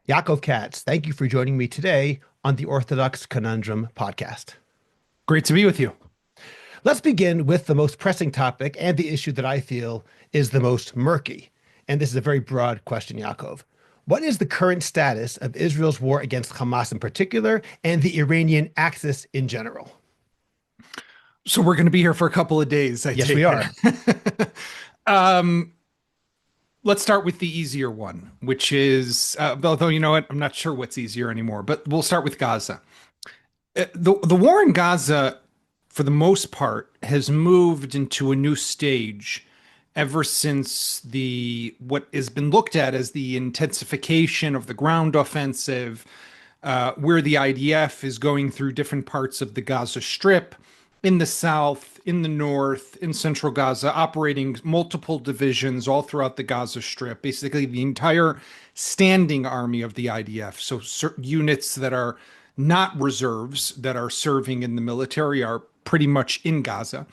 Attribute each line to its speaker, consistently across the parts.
Speaker 1: Yaakov Katz, thank you for joining me today on the Orthodox Conundrum podcast.
Speaker 2: Great to be with you.
Speaker 1: Let's begin with the most pressing topic and the issue that I feel is the most murky. And this is a very broad question, Yaakov. What is the current status of Israel's war against Hamas in particular and the Iranian axis in general?
Speaker 2: So we're going to be here for a couple of days, I
Speaker 1: Yes, we
Speaker 2: take
Speaker 1: are.
Speaker 2: it. um, let's start with the easier one, which is, although you know what, I'm not sure what's easier anymore, but we'll start with Gaza. The war in Gaza, for the most part, has moved into a new stage ever since the what has been looked at as the intensification of the ground offensive, where the IDF is going through different parts of the Gaza Strip, in the south, in the north, in central Gaza, operating multiple divisions all throughout the Gaza Strip, basically the entire standing army of the IDF. So units that are not reserves that are serving in the military are pretty much in Gaza.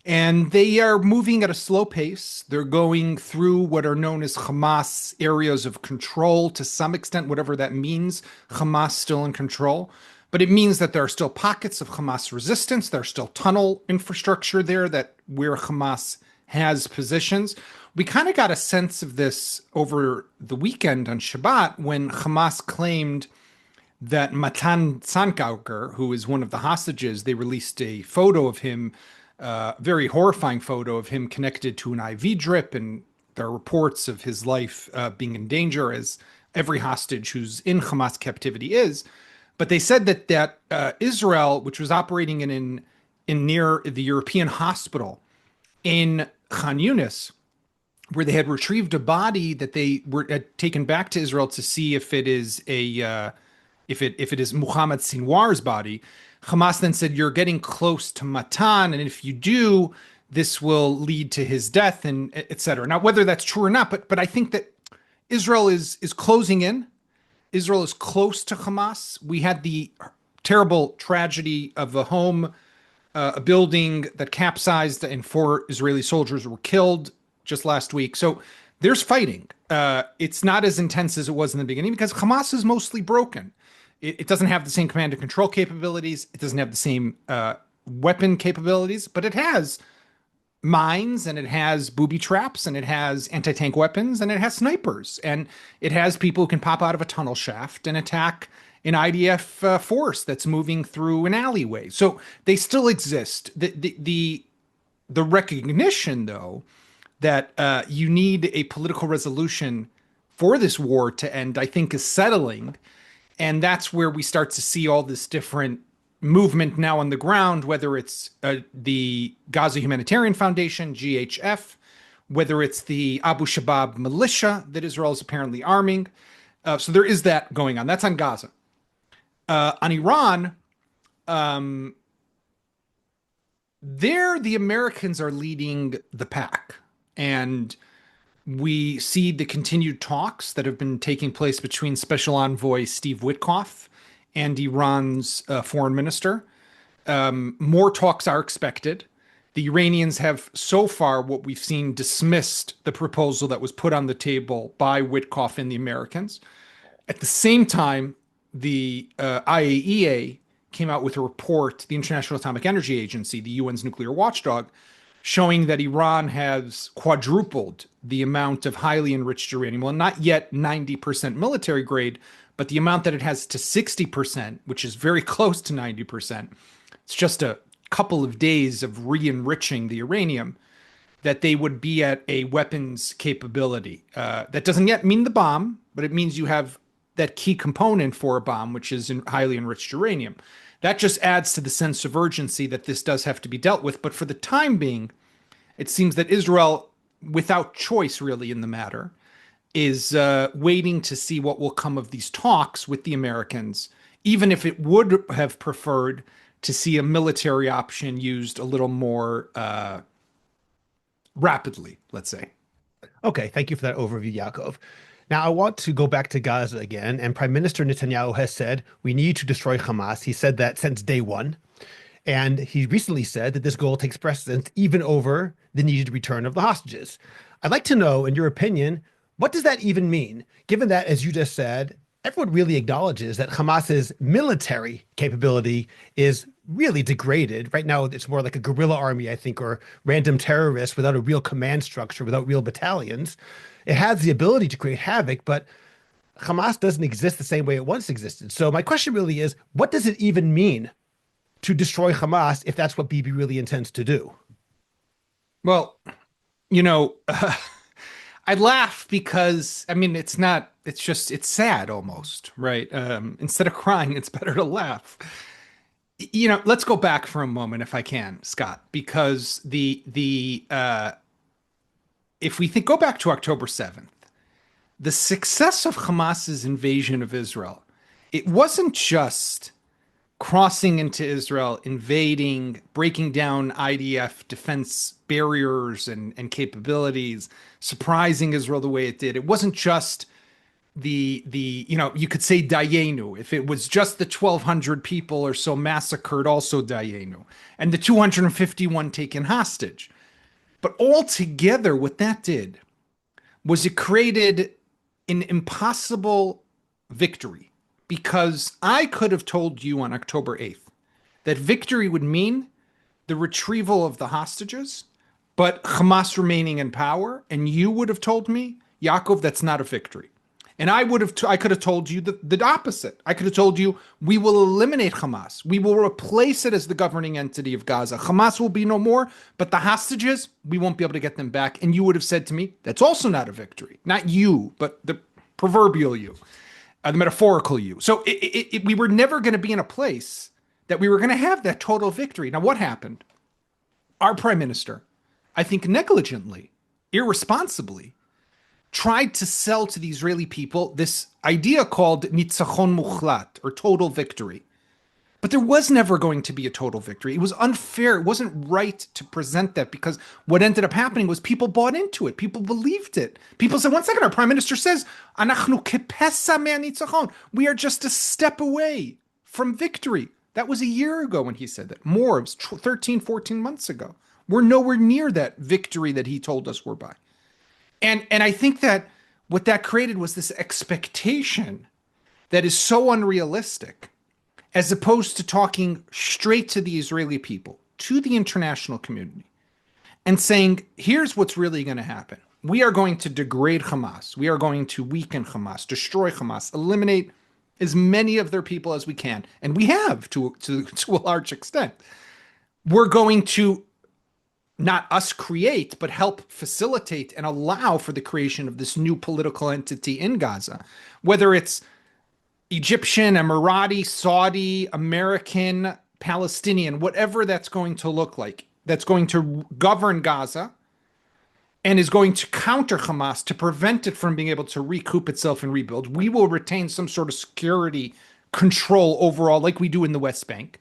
Speaker 2: And they are moving at a slow pace. They're going through what are known as Hamas areas of control to some extent, whatever that means. Hamas still in control. But it means that there are still pockets of Hamas resistance. There's still tunnel infrastructure there that where Hamas has positions. We kind of got a sense of this over the weekend on Shabbat when Hamas claimed that Matan Sankauker, who is one of the hostages, they released a photo of him, very horrifying photo of him connected to an IV drip, and there are reports of his life being in danger, as every hostage who's in Hamas captivity is. But they said that Israel, which was operating in near the European hospital in Khan Yunis, where they had retrieved a body that they were had taken back to Israel to see if it is if it is Muhammad Sinwar's body. Hamas then said, you're getting close to Matan, and if you do, this will lead to his death, and et cetera. Now, whether that's true or not, but I think that Israel is closing in. Israel is close to Hamas. We had the terrible tragedy of a building that capsized, and 4 Israeli soldiers were killed just last week. So there's fighting. It's not as intense as it was in the beginning because Hamas is mostly broken. It doesn't have the same command and control capabilities. It doesn't have the same weapon capabilities, but it has mines, and it has booby traps, and it has anti-tank weapons, and it has snipers, and it has people who can pop out of a tunnel shaft and attack an IDF force that's moving through an alleyway. So they still exist. The recognition, though, that you need a political resolution for this war to end, I think, is settling. And that's where we start to see all this different movement now on the ground, whether it's the Gaza Humanitarian Foundation, GHF, whether it's the Abu Shabab militia that Israel is apparently arming. So there is that going on. That's on Gaza. On Iran, there the Americans are leading the pack. And we see the continued talks that have been taking place between Special Envoy Steve Witkoff and Iran's foreign minister. More talks are expected. The Iranians have so far, what we've seen, dismissed the proposal that was put on the table by Witkoff and the Americans. At the same time, the IAEA came out with a report, the International Atomic Energy Agency, the UN's nuclear watchdog, showing that Iran has quadrupled the amount of highly enriched uranium. Well, not yet 90% military grade, but the amount that it has to 60%, which is very close to 90%. It's just a couple of days of re-enriching the uranium that they would be at a weapons capability. That doesn't yet mean the bomb, but it means you have that key component for a bomb, which is in highly enriched uranium. That just adds to the sense of urgency that this does have to be dealt with. But for the time being, it seems that Israel, without choice really in the matter, is waiting to see what will come of these talks with the Americans, even if it would have preferred to see a military option used a little more rapidly, let's say.
Speaker 1: Okay, thank you for that overview, Yaakov. Now, I want to go back to Gaza again, and Prime Minister Netanyahu has said we need to destroy Hamas. He said that since day one. And he recently said that this goal takes precedence even over the needed return of the hostages. I'd like to know, in your opinion, what does that even mean? Given that, as you just said, everyone really acknowledges that Hamas's military capability is really degraded. Right now, it's more like a guerrilla army, I think, or random terrorists without a real command structure, without real battalions. It has the ability to create havoc, but Hamas doesn't exist the same way it once existed. So my question really is, what does it even mean to destroy Hamas if that's what Bibi really intends to do?
Speaker 2: Well, you know, I laugh because I mean it's not it's just it's sad almost, right? Instead of crying, it's better to laugh. Let's go back for a moment if I can, Scott, because the if we think go back to October 7th, the success of Hamas's invasion of Israel, it wasn't just crossing into Israel, invading, breaking down IDF defense barriers and capabilities, surprising Israel the way it did. It wasn't just you could say Dayenu. If it was just the 1,200 people or so massacred, also Dayenu, and the 251 taken hostage. But altogether, what that did was it created an impossible victory because I could have told you on October 8th that victory would mean the retrieval of the hostages, but Hamas remaining in power. And you would have told me, Yaakov, that's not a victory. And I could have told you the opposite. I could have told you, we will eliminate Hamas. We will replace it as the governing entity of Gaza. Hamas will be no more, but the hostages, we won't be able to get them back. And you would have said to me, that's also not a victory. Not you, but the proverbial you, the metaphorical you. So we were never going to be in a place that we were going to have that total victory. Now, what happened? Our prime minister, I think negligently, irresponsibly, tried to sell to the Israeli people this idea called nitzachon muchlat, or total victory. But there was never going to be a total victory. It was unfair. It wasn't right to present that because what ended up happening was people bought into it. People believed it. People said, one second, our prime minister says, Anachnu kepesa me'anitzachon. We are just a step away from victory. That was a year ago when he said that. More, it was 13, 14 months ago. We're nowhere near that victory that he told us we're by. And I think that what that created was this expectation that is so unrealistic, as opposed to talking straight to the Israeli people, to the international community, and saying, here's what's really going to happen. We are going to degrade Hamas. We are going to weaken Hamas, destroy Hamas, eliminate as many of their people as we can. And we have to a large extent. We're going to not us create, but help facilitate and allow for the creation of this new political entity in Gaza, whether it's Egyptian, Emirati, Saudi, American, Palestinian, whatever that's going to look like, that's going to govern Gaza and is going to counter Hamas to prevent it from being able to recoup itself and rebuild. We will retain some sort of security control overall, like we do in the West Bank,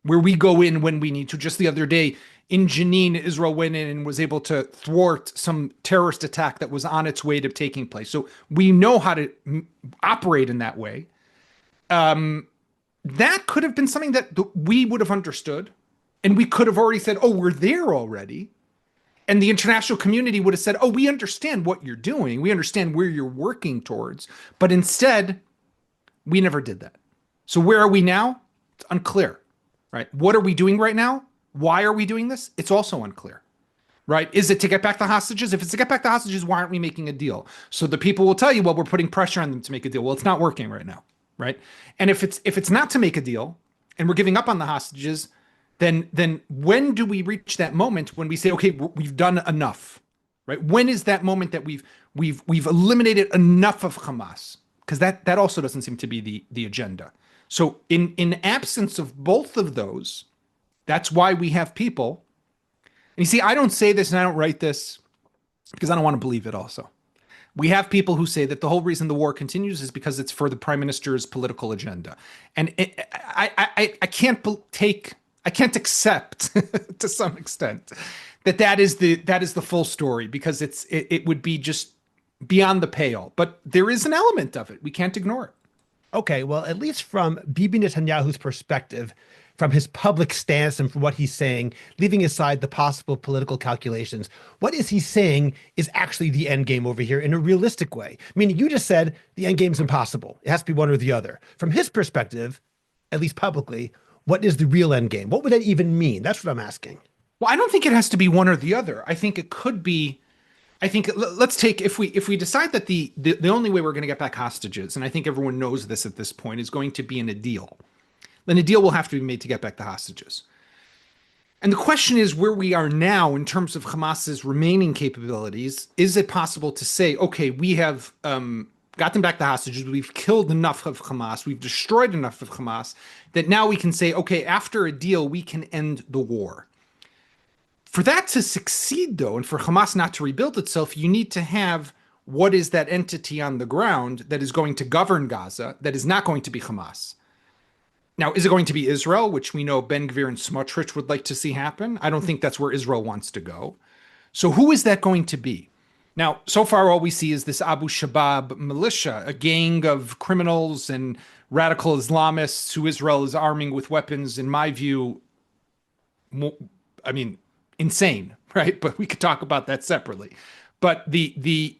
Speaker 2: where we go in when we need to. Just the other day, in Jenin, Israel went in and was able to thwart some terrorist attack that was on its way to taking place. So we know how to operate in that way. That could have been something that we would have understood. And we could have already said, oh, we're there already. And the international community would have said, oh, we understand what you're doing. We understand where you're working towards. But instead, we never did that. So where are we now? It's unclear, right? What are we doing right now? Why are we doing this? It's also unclear, right? Is it to get back the hostages? If it's to get back the hostages, why aren't we making a deal? So the people will tell you, well, we're putting pressure on them to make a deal. Well, it's not working right now, right? And if it's not to make a deal and we're giving up on the hostages, then when do we reach that moment when we say, okay, we've done enough, right? When is that moment that we've eliminated enough of Hamas? Because that also doesn't seem to be the agenda. So in absence of both of those, that's why we have people. And you see, I don't say this and I don't write this because I don't want to believe it also. We have people who say that the whole reason the war continues is because it's for the prime minister's political agenda. And I can't accept to some extent that is the full story, because it would be just beyond the pale. But there is an element of it. We can't ignore it.
Speaker 1: Okay, well, at least from Bibi Netanyahu's perspective, from his public stance and from what he's saying, leaving aside the possible political calculations, what is he saying is actually the end game over here in a realistic way? Meaning, you just said the end game is impossible. It has to be one or the other. From his perspective, at least publicly, what is the real end game? What would that even mean? That's what I'm asking.
Speaker 2: Well, I don't think it has to be one or the other. I think it could be. I think let's take if we decide that the only way we're going to get back hostages, and I think everyone knows this at this point, is going to be in a deal. Then a deal will have to be made to get back the hostages. And the question is where we are now in terms of Hamas's remaining capabilities. Is it possible to say, okay, we have gotten back the hostages, we've killed enough of Hamas, we've destroyed enough of Hamas, that now we can say, okay, after a deal, we can end the war. For that to succeed, though, and for Hamas not to rebuild itself, you need to have what is that entity on the ground that is going to govern Gaza, that is not going to be Hamas. Now, is it going to be Israel, which we know Ben Gvir and Smotrich would like to see happen? I don't think that's where Israel wants to go. So who is that going to be? Now, so far, all we see is this Abu Shabab militia, a gang of criminals and radical Islamists who Israel is arming with weapons, in my view, insane, right? But we could talk about that separately. But the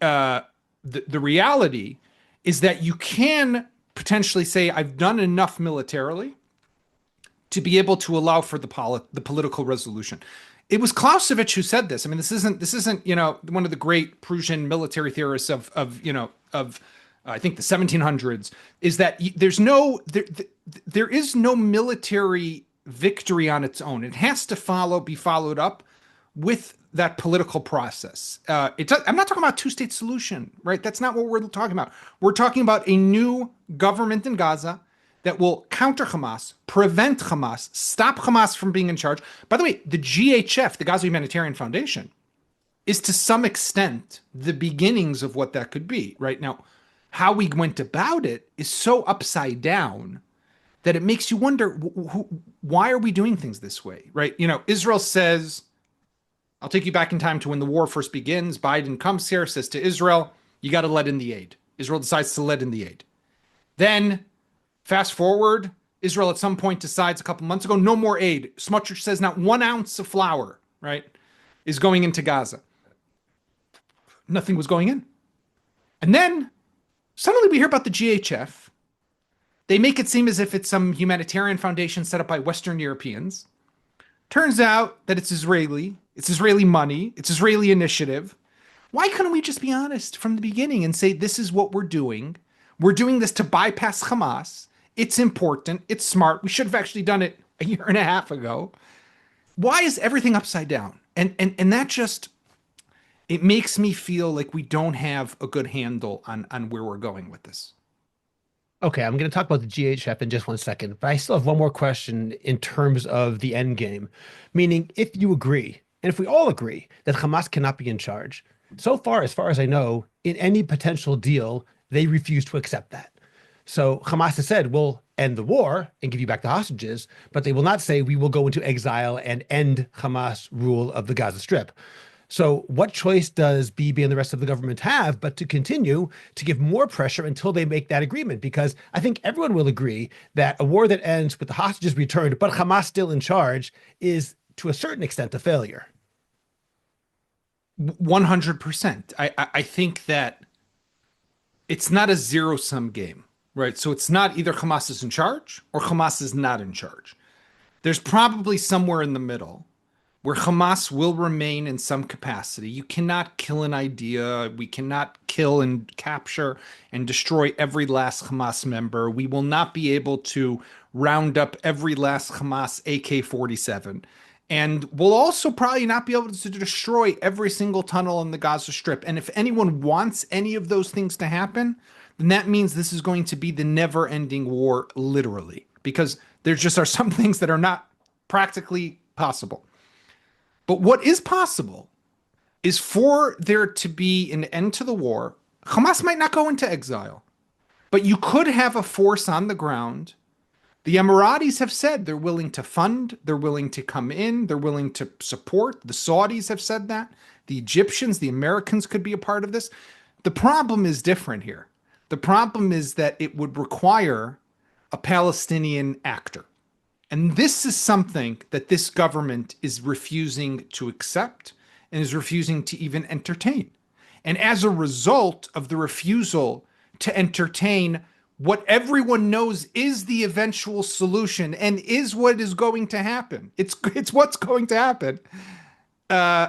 Speaker 2: reality is that you can potentially say, I've done enough militarily to be able to allow for the political resolution. It was Clausewitz who said this. I mean, this isn't one of the great Prussian military theorists of I think the 1700s, is that there is no military victory on its own. It has to be followed up with that political process. I'm not talking about a two-state solution, right? That's not what we're talking about. We're talking about a new government in Gaza that will counter Hamas, prevent Hamas, stop Hamas from being in charge. By the way, the GHF, the Gaza Humanitarian Foundation, is to some extent the beginnings of what that could be, right? Now, how we went about it is so upside down that it makes you wonder, why are we doing things this way, right? Israel says, I'll take you back in time to when the war first begins. Biden comes here, says to Israel, you got to let in the aid. Israel decides to let in the aid. Then, fast forward, Israel at some point decides a couple months ago, no more aid. Smotrich says not 1 ounce of flour, right, is going into Gaza. Nothing was going in. And then, suddenly we hear about the GHF. They make it seem as if it's some humanitarian foundation set up by Western Europeans. Turns out that it's Israeli. It's Israeli money. It's Israeli initiative. Why couldn't we just be honest from the beginning and say, this is what we're doing? We're doing this to bypass Hamas. It's important. It's smart. We should have actually done it a year and a half ago. Why is everything upside down? And that just, it makes me feel like we don't have a good handle on where we're going with this.
Speaker 1: Okay, I'm going to talk about the GHF in just 1 second, but I still have one more question in terms of the end game. Meaning, if you agree, and if we all agree that Hamas cannot be in charge, so far as I know, in any potential deal, they refuse to accept that. So Hamas has said, we'll end the war and give you back the hostages, but they will not say we will go into exile and end Hamas rule of the Gaza Strip. So what choice does Bibi and the rest of the government have but to continue to give more pressure until they make that agreement? Because I think everyone will agree that a war that ends with the hostages returned, but Hamas still in charge, is to a certain extent a failure.
Speaker 2: 100%. I think that it's not a zero-sum game, right? So it's not either Hamas is in charge or Hamas is not in charge. There's probably somewhere in the middle where Hamas will remain in some capacity. You cannot kill an idea. We cannot kill and capture and destroy every last Hamas member. We will not be able to round up every last Hamas AK-47. And we'll also probably not be able to destroy every single tunnel in the Gaza Strip. And if anyone wants any of those things to happen, then that means this is going to be the never-ending war, literally, because there just are some things that are not practically possible. But what is possible is for there to be an end to the war. Hamas might not go into exile, but you could have a force on the ground. The Emiratis have said they're willing to fund, they're willing to come in, they're willing to support. The Saudis have said that. The Egyptians, the Americans could be a part of this. The problem is different here. The problem is that it would require a Palestinian actor. And this is something that this government is refusing to accept and is refusing to even entertain. And as a result of the refusal to entertain what everyone knows is the eventual solution and is what is going to happen, it's what's going to happen. Uh,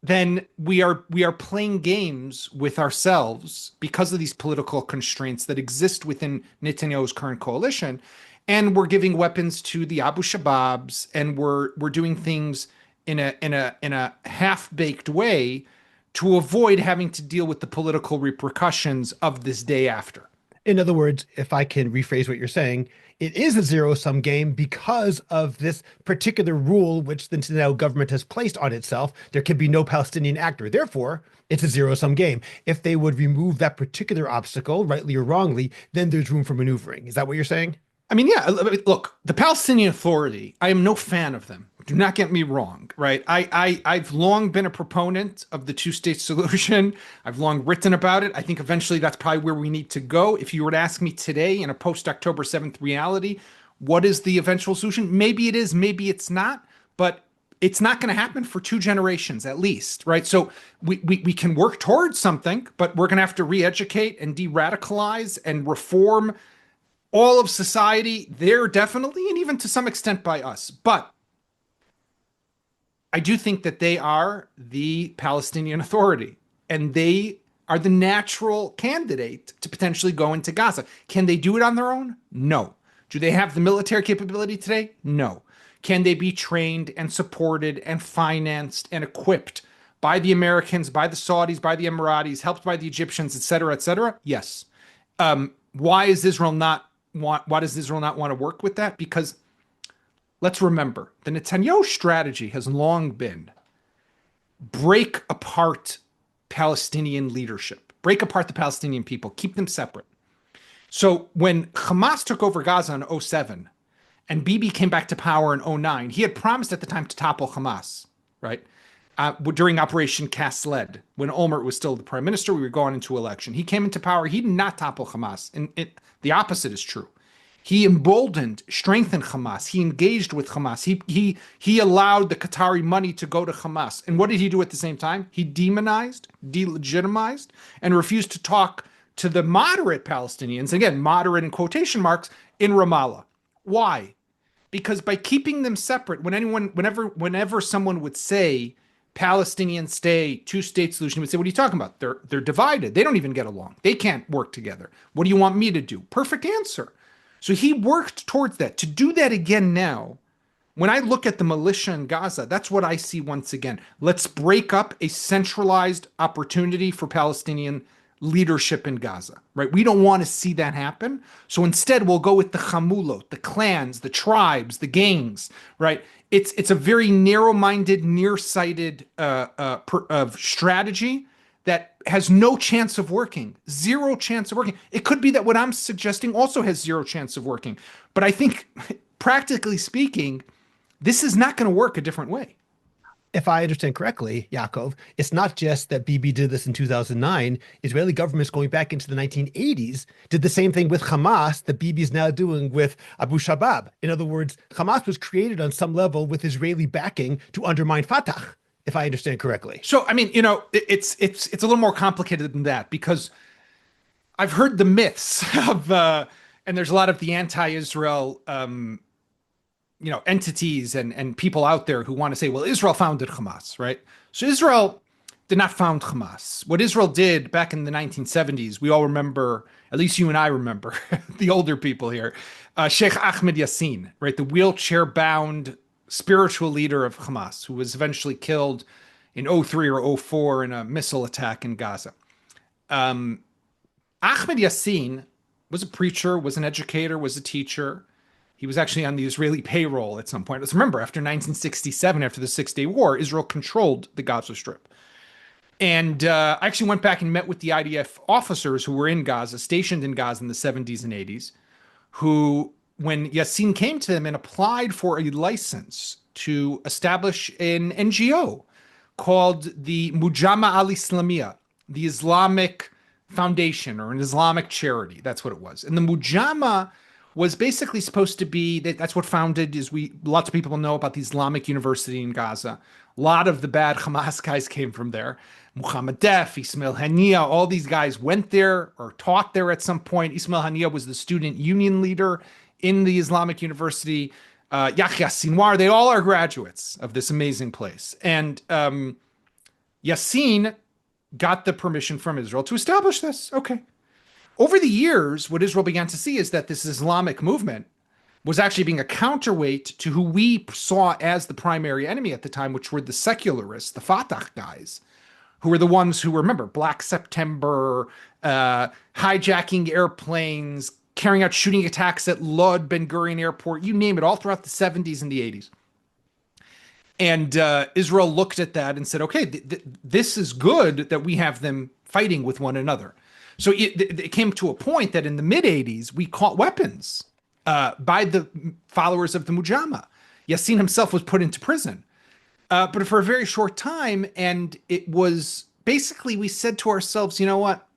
Speaker 2: then we are playing games with ourselves because of these political constraints that exist within Netanyahu's current coalition, and we're giving weapons to the Abu Shababs, and we're doing things in a half-baked way to avoid having to deal with the political repercussions of this day after.
Speaker 1: In other words, if I can rephrase what you're saying, it is a zero-sum game because of this particular rule which the Netanyahu government has placed on itself. There can be no Palestinian actor. Therefore, it's a zero-sum game. If they would remove that particular obstacle, rightly or wrongly, then there's room for maneuvering. Is that what you're saying?
Speaker 2: I mean, yeah, look, the Palestinian Authority, I am no fan of them. Do not get me wrong, right? I've long been a proponent of the two-state solution. I've long written about it. I think eventually that's probably where we need to go. If you were to ask me today in a post-October 7th reality, what is the eventual solution? Maybe it is, maybe it's not, but it's not going to happen for 2 generations at least, right? So we can work towards something, but we're going to have to re-educate and de-radicalize and reform all of society there, definitely, and even to some extent by us. But I do think that they are the Palestinian Authority, and they are the natural candidate to potentially go into Gaza. Can they do it on their own? No. Do they have the military capability today? No. Can they be trained and supported and financed and equipped by the Americans, by the Saudis, by the Emiratis, helped by the Egyptians, et cetera, et cetera? Yes. Why does Israel not want to work with that? Because let's remember, the Netanyahu strategy has long been break apart Palestinian leadership, break apart the Palestinian people, keep them separate. So when Hamas took over Gaza in 07 and Bibi came back to power in 09, he had promised at the time to topple Hamas, right? During Operation Cast Lead, when Olmert was still the prime minister, we were going into election. He came into power. He did not topple Hamas. And the opposite is true. He emboldened, strengthened Hamas. He engaged with Hamas. He allowed the Qatari money to go to Hamas. And what did he do at the same time? He demonized, delegitimized, and refused to talk to the moderate Palestinians, again, moderate in quotation marks, in Ramallah. Why? Because by keeping them separate, whenever someone would say Palestinian state, two-state solution, he would say, what are you talking about? They're divided. They don't even get along. They can't work together. What do you want me to do? Perfect answer. So he worked towards that. To do that again now, when I look at the militia in Gaza, that's what I see once again. Let's break up a centralized opportunity for Palestinian leadership in Gaza, right? We don't want to see that happen. So instead, we'll go with the Hamulot, the clans, the tribes, the gangs, right? It's a very narrow-minded, nearsighted strategy that has no chance of working, zero chance of working. It could be that what I'm suggesting also has zero chance of working. But I think, practically speaking, this is not going to work a different way.
Speaker 1: If I understand correctly, Yaakov, it's not just that Bibi did this in 2009. Israeli governments going back into the 1980s did the same thing with Hamas that Bibi is now doing with Abu Shabab. In other words, Hamas was created on some level with Israeli backing to undermine Fatah, if I understand correctly.
Speaker 2: So, I mean, it's a little more complicated than that, because I've heard the myths of, and there's a lot of the anti-Israel, entities and people out there who want to say, well, Israel founded Hamas, right? So Israel did not found Hamas. What Israel did back in the 1970s, we all remember, at least you and I remember, the older people here, Sheikh Ahmed Yassin, right? The wheelchair-bound spiritual leader of Hamas, who was eventually killed in 03 or 04 in a missile attack in Gaza. Ahmed Yassin was a preacher, was an educator, was a teacher. He was actually on the Israeli payroll at some point. Let's remember, after 1967, after the Six-Day War, Israel controlled the Gaza Strip. And I actually went back and met with the IDF officers who were in Gaza, stationed in Gaza in the 70s and 80s, who, when Yassin came to them and applied for a license to establish an NGO called the Mujama al-Islamiyah, the Islamic Foundation, or an Islamic charity, that's what it was. And the Mujama was basically supposed to be that's what founded is we lots of people know about the Islamic University in Gaza. A lot of the bad Hamas guys came from there. Muhammad Def, Ismail Hania, all these guys went there or taught there at some point. Ismail Hania was the student union leader in the Islamic University. Yahya Sinwar, they all are graduates of this amazing place. And Yassin got the permission from Israel to establish this. Okay. Over the years, what Israel began to see is that this Islamic movement was actually being a counterweight to who we saw as the primary enemy at the time, which were the secularists, the Fatah guys, who were the ones who remember Black September, hijacking airplanes, carrying out shooting attacks at Lod Ben Gurion Airport, you name it, all throughout the 70s and the 80s. And Israel looked at that and said, okay, this is good that we have them fighting with one another. So it came to a point that in the mid 80s, we caught weapons by the followers of the Mujama. Yassin himself was put into prison, but for a very short time. And it was basically, we said to ourselves, you know what?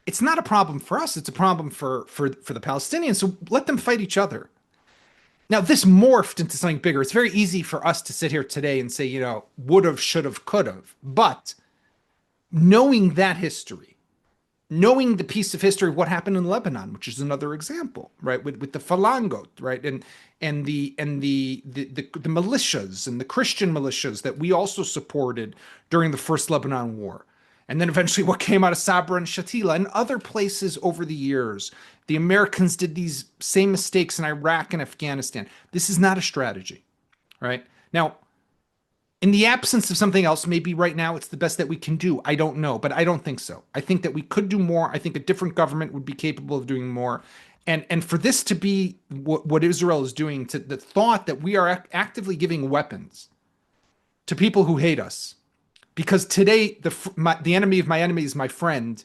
Speaker 2: It's not a problem for us. It's a problem for the Palestinians. So let them fight each other. Now, this morphed into something bigger. It's very easy for us to sit here today and say, you know, would have, should have, could have. But knowing that history, knowing the piece of history of what happened in Lebanon, which is another example, right, with the Falangot, right, and the militias and the Christian militias that we also supported during the first Lebanon War, and then eventually what came out of Sabra and Shatila and other places over the years, the Americans did these same mistakes in Iraq and Afghanistan. This is not a strategy, right? Now, in the absence of something else, maybe right now it's the best that we can do. I don't know, but I don't think so. I think that we could do more. I think a different government would be capable of doing more. And for this to be what Israel is doing, to the thought that we are actively giving weapons to people who hate us, because today the enemy of my enemy is my friend.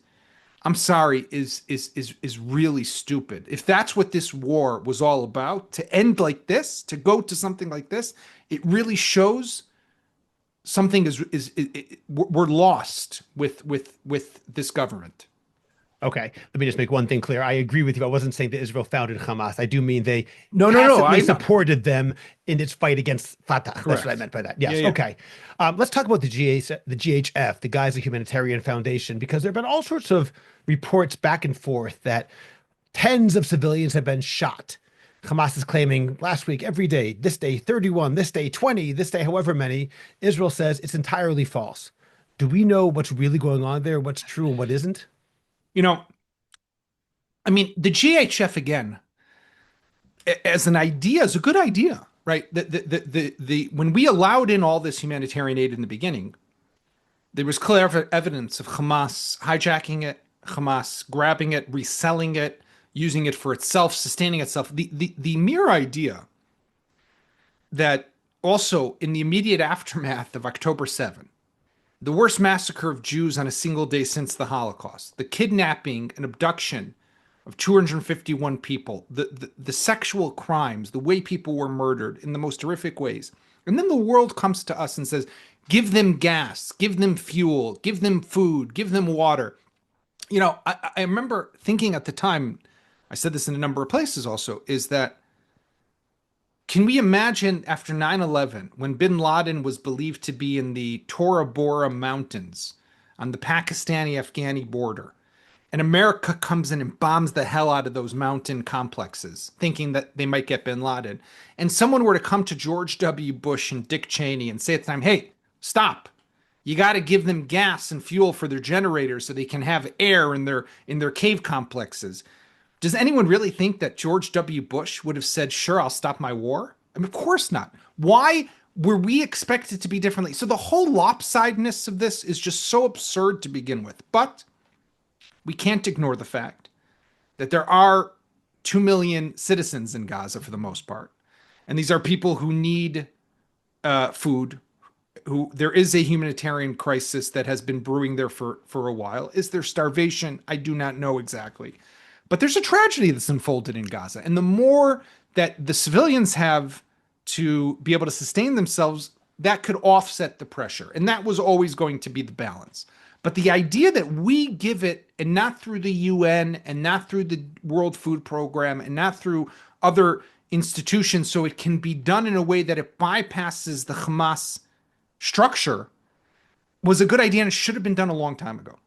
Speaker 2: I'm sorry, is really stupid. If that's what this war was all about, to end like this, to go to something like this, it really shows something we're lost with this government.
Speaker 1: Okay, let me just make one thing clear. I agree with you. I wasn't saying that Israel founded Hamas. I do mean they
Speaker 2: No.
Speaker 1: tacitly supported them in its fight against Fatah.
Speaker 2: Correct.
Speaker 1: That's what I meant by that. Yes.
Speaker 2: Yeah.
Speaker 1: Okay. Let's talk about the GHF, the Gaza Humanitarian Foundation, because there have been all sorts of reports back and forth that tens of civilians have been shot. Hamas is claiming last week, every day, this day 31, this day 20, this day however many. Israel says it's entirely false. Do we know what's really going on there, what's true and what isn't?
Speaker 2: You know, I mean, the GHF again, as an idea, is a good idea, right? The when we allowed in all this humanitarian aid in the beginning, there was clear evidence of Hamas hijacking it, Hamas grabbing it, reselling it, using it for itself, sustaining itself. The mere idea that also in the immediate aftermath of October 7, the worst massacre of Jews on a single day since the Holocaust, the kidnapping and abduction of 251 people, the sexual crimes, the way people were murdered in the most horrific ways. And then the world comes to us and says, give them gas, give them fuel, give them food, give them water. You know, I remember thinking at the time, I said this in a number of places also, is that can we imagine after 9/11, when bin Laden was believed to be in the Tora Bora Mountains on the Pakistani-Afghani border, and America comes in and bombs the hell out of those mountain complexes, thinking that they might get bin Laden, and someone were to come to George W. Bush and Dick Cheney and say at the time, hey, stop. You got to give them gas and fuel for their generators so they can have air in their cave complexes. Does anyone really think that George W. Bush would have said, sure, I'll stop my war? I mean, of course not. Why were we expected to be differently? So the whole lopsidedness of this is just so absurd to begin with. But we can't ignore the fact that there are 2 million citizens in Gaza for the most part. And these are people who need food, who there is a humanitarian crisis that has been brewing there for a while. Is there starvation? I do not know exactly. But there's a tragedy that's unfolded in Gaza. And the more that the civilians have to be able to sustain themselves, that could offset the pressure. And that was always going to be the balance. But the idea that we give it, and not through the UN and not through the World Food Program and not through other institutions, so it can be done in a way that it bypasses the Hamas structure, was a good idea and it should have been done a long time ago.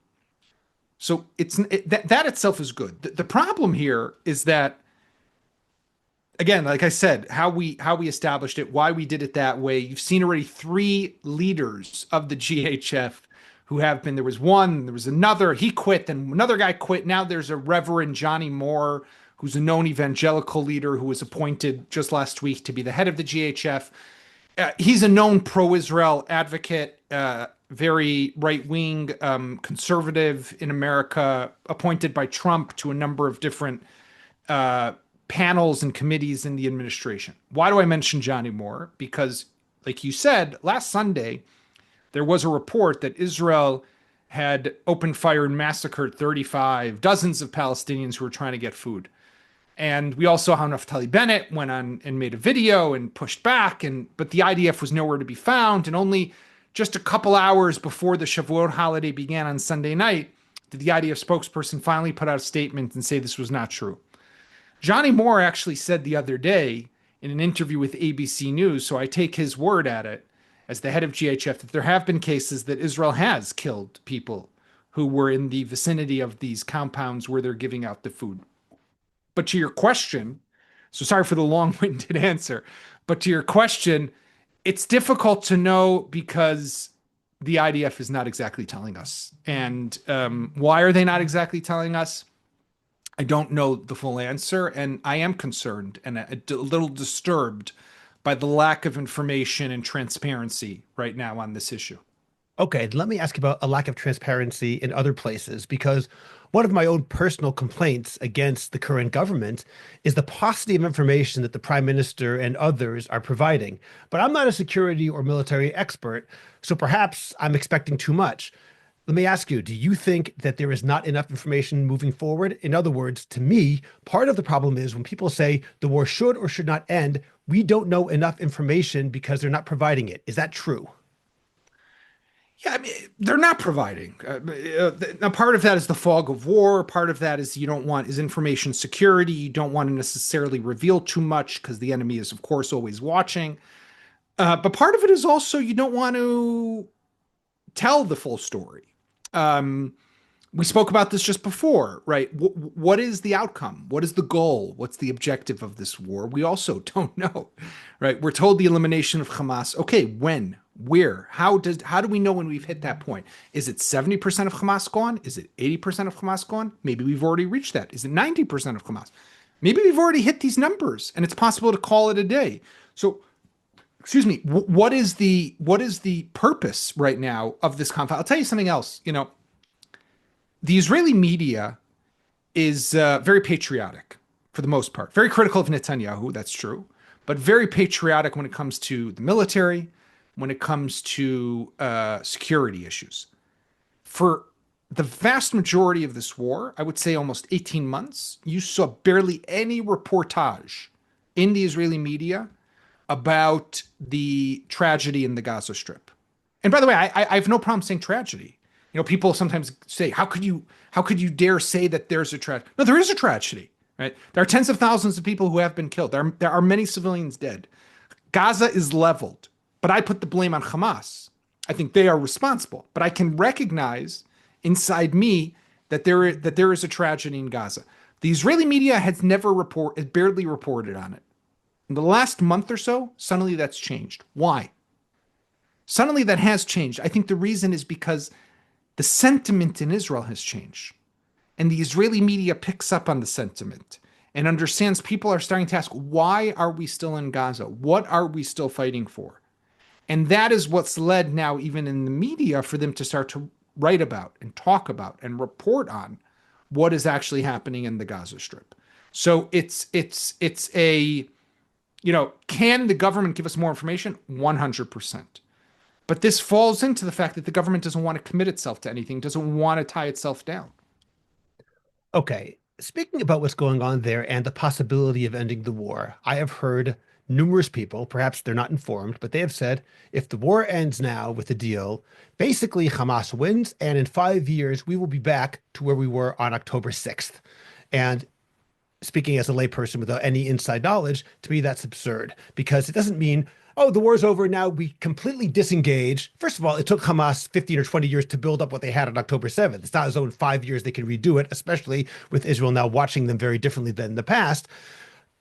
Speaker 2: So that itself is good. The problem here is that, again, like I said, how we established it, why we did it that way. You've seen already three leaders of the GHF who have been. There was one, there was another. He quit, then another guy quit. Now there's a Reverend Johnny Moore, who's a known evangelical leader who was appointed just last week to be the head of the GHF. He's a known pro-Israel advocate, very right-wing, conservative in America, appointed by Trump to a number of different panels and committees in the administration. Why do I mention Johnny Moore? Because, like you said, last Sunday, there was a report that Israel had opened fire and massacred 35 dozens of Palestinians who were trying to get food. And we also saw how Naftali Bennett went on and made a video and pushed back, but the IDF was nowhere to be found. And only just a couple hours before the Shavuot holiday began on Sunday night did the IDF spokesperson finally put out a statement and say this was not true. Johnny Moore actually said the other day in an interview with ABC News, so I take his word at it as the head of GHF, that there have been cases that Israel has killed people who were in the vicinity of these compounds where they're giving out the food. But to your question, so sorry for the long-winded answer, but to your question, it's difficult to know because the IDF is not exactly telling us. And why are they not exactly telling us? I don't know the full answer, and I am concerned and a little disturbed by the lack of information and transparency right now on this issue.
Speaker 1: Okay, let me ask you about a lack of transparency in other places, because one of my own personal complaints against the current government is the paucity of information that the prime minister and others are providing. But I'm not a security or military expert, so perhaps I'm expecting too much. Let me ask you, do you think that there is not enough information moving forward? In other words, to me, part of the problem is when people say the war should or should not end, we don't know enough information because they're not providing it. Is that true?
Speaker 2: Yeah, I mean, they're not providing. Now, part of that is the fog of war. Part of that is you don't want is information security. You don't want to necessarily reveal too much because the enemy is, of course, always watching. But part of it is also you don't want to tell the full story. Um, we spoke about this just before, right? What is the outcome? What is the goal? What's the objective of this war? We also don't know, right? We're told the elimination of Hamas. Okay, when? Where? How do we know when we've hit that point? Is it 70% of Hamas gone? Is it 80% of Hamas gone? Maybe we've already reached that. Is it 90% of Hamas? Maybe we've already hit these numbers and it's possible to call it a day. So, excuse me, what is the purpose right now of this conflict? I'll tell you something else. The Israeli media is very patriotic for the most part. Very critical of Netanyahu, that's true, but very patriotic when it comes to the military, when it comes to security issues. For the vast majority of this war, I would say almost 18 months, you saw barely any reportage in the Israeli media about the tragedy in the Gaza Strip. And by the way, I have no problem saying tragedy. People sometimes say, how could you dare say that there's a tragedy? No, there is a tragedy, right? There are tens of thousands of people who have been killed. There are many civilians dead. Gaza is leveled, but I put the blame on Hamas. I think they are responsible, but I can recognize inside me that there is a tragedy in Gaza. The Israeli media has barely reported on it. In the last month or so, suddenly that's changed. Why? Suddenly that has changed. I think the reason is because the sentiment in Israel has changed. And the Israeli media picks up on the sentiment and understands people are starting to ask, why are we still in Gaza? What are we still fighting for? And that is what's led now, even in the media, for them to start to write about and talk about and report on what is actually happening in the Gaza Strip. So it's a, can the government give us more information? 100%. But this falls into the fact that the government doesn't want to commit itself to anything, doesn't want to tie itself down.
Speaker 1: Okay, speaking about what's going on there and the possibility of ending the war, I have heard numerous people, perhaps they're not informed, but they have said if the war ends now with a deal, basically Hamas wins, and in 5 years we will be back to where we were on October 6th. And speaking as a layperson without any inside knowledge, to me that's absurd because it doesn't mean, oh, the war's over now, we completely disengage. First of all, it took Hamas 15 or 20 years to build up what they had on October 7th. It's not as though in 5 years they can redo it, especially with Israel now watching them very differently than in the past.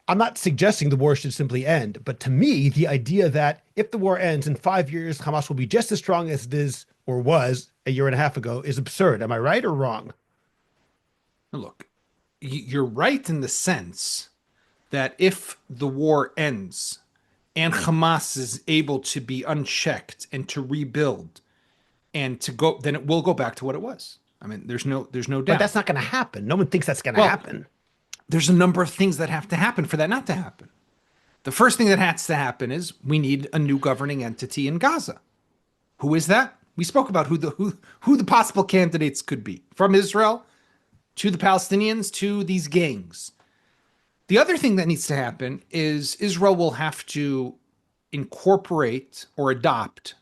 Speaker 1: I'm not suggesting the war should simply end, but to me, the idea that if the war ends in 5 years, Hamas will be just as strong as it is or was a year and a half ago is absurd. Am I right or wrong?
Speaker 2: Look, you're right in the sense that if the war ends and Hamas is able to be unchecked and to rebuild and to go, then it will go back to what it was. I mean, there's no
Speaker 1: But
Speaker 2: doubt.
Speaker 1: that's not going to happen. No one thinks that's going to
Speaker 2: Well,
Speaker 1: happen.
Speaker 2: There's a number of things that have to happen for that not to happen. The first thing that has to happen is we need a new governing entity in Gaza. Who is that? We spoke about who the possible candidates could be, from Israel to the Palestinians to these gangs. The other thing that needs to happen is Israel will have to incorporate or adopt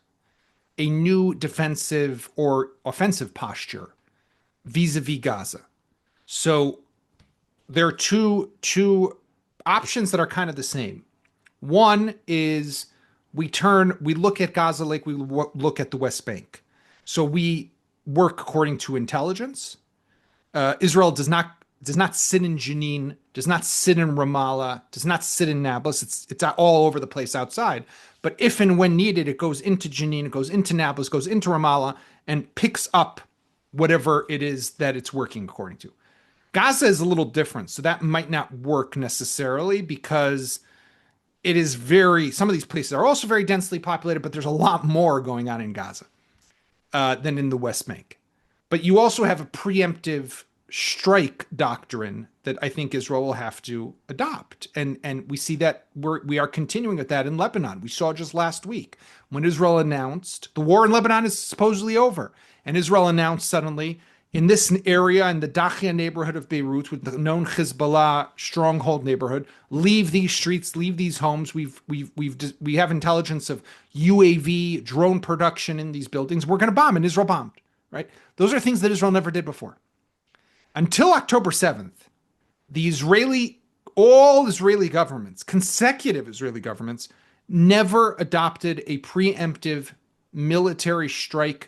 Speaker 2: a new defensive or offensive posture vis-a-vis Gaza. So there are two options that are kind of the same. One is we look at Gaza like we look at the West Bank. So we work according to intelligence. Israel does not sit in Jenin, does not sit in Ramallah, does not sit in Nablus. It's all over the place outside. But if and when needed, it goes into Jenin, it goes into Nablus, goes into Ramallah, and picks up whatever it is that it's working according to. Gaza is a little different, so that might not work necessarily because some of these places are also very densely populated, but there's a lot more going on in Gaza than in the West Bank. But you also have a preemptive strike doctrine that I think Israel will have to adopt. And we see that we are continuing with that in Lebanon. We saw just last week when Israel announced the war in Lebanon is supposedly over. And Israel announced suddenly in this area, in the Dachia neighborhood of Beirut, with the known Hezbollah stronghold neighborhood, leave these streets, leave these homes. We have intelligence of UAV drone production in these buildings. We're going to bomb, and Israel bombed. Right? Those are things that Israel never did before. Until October 7th, all Israeli governments, consecutive Israeli governments, never adopted a preemptive military strike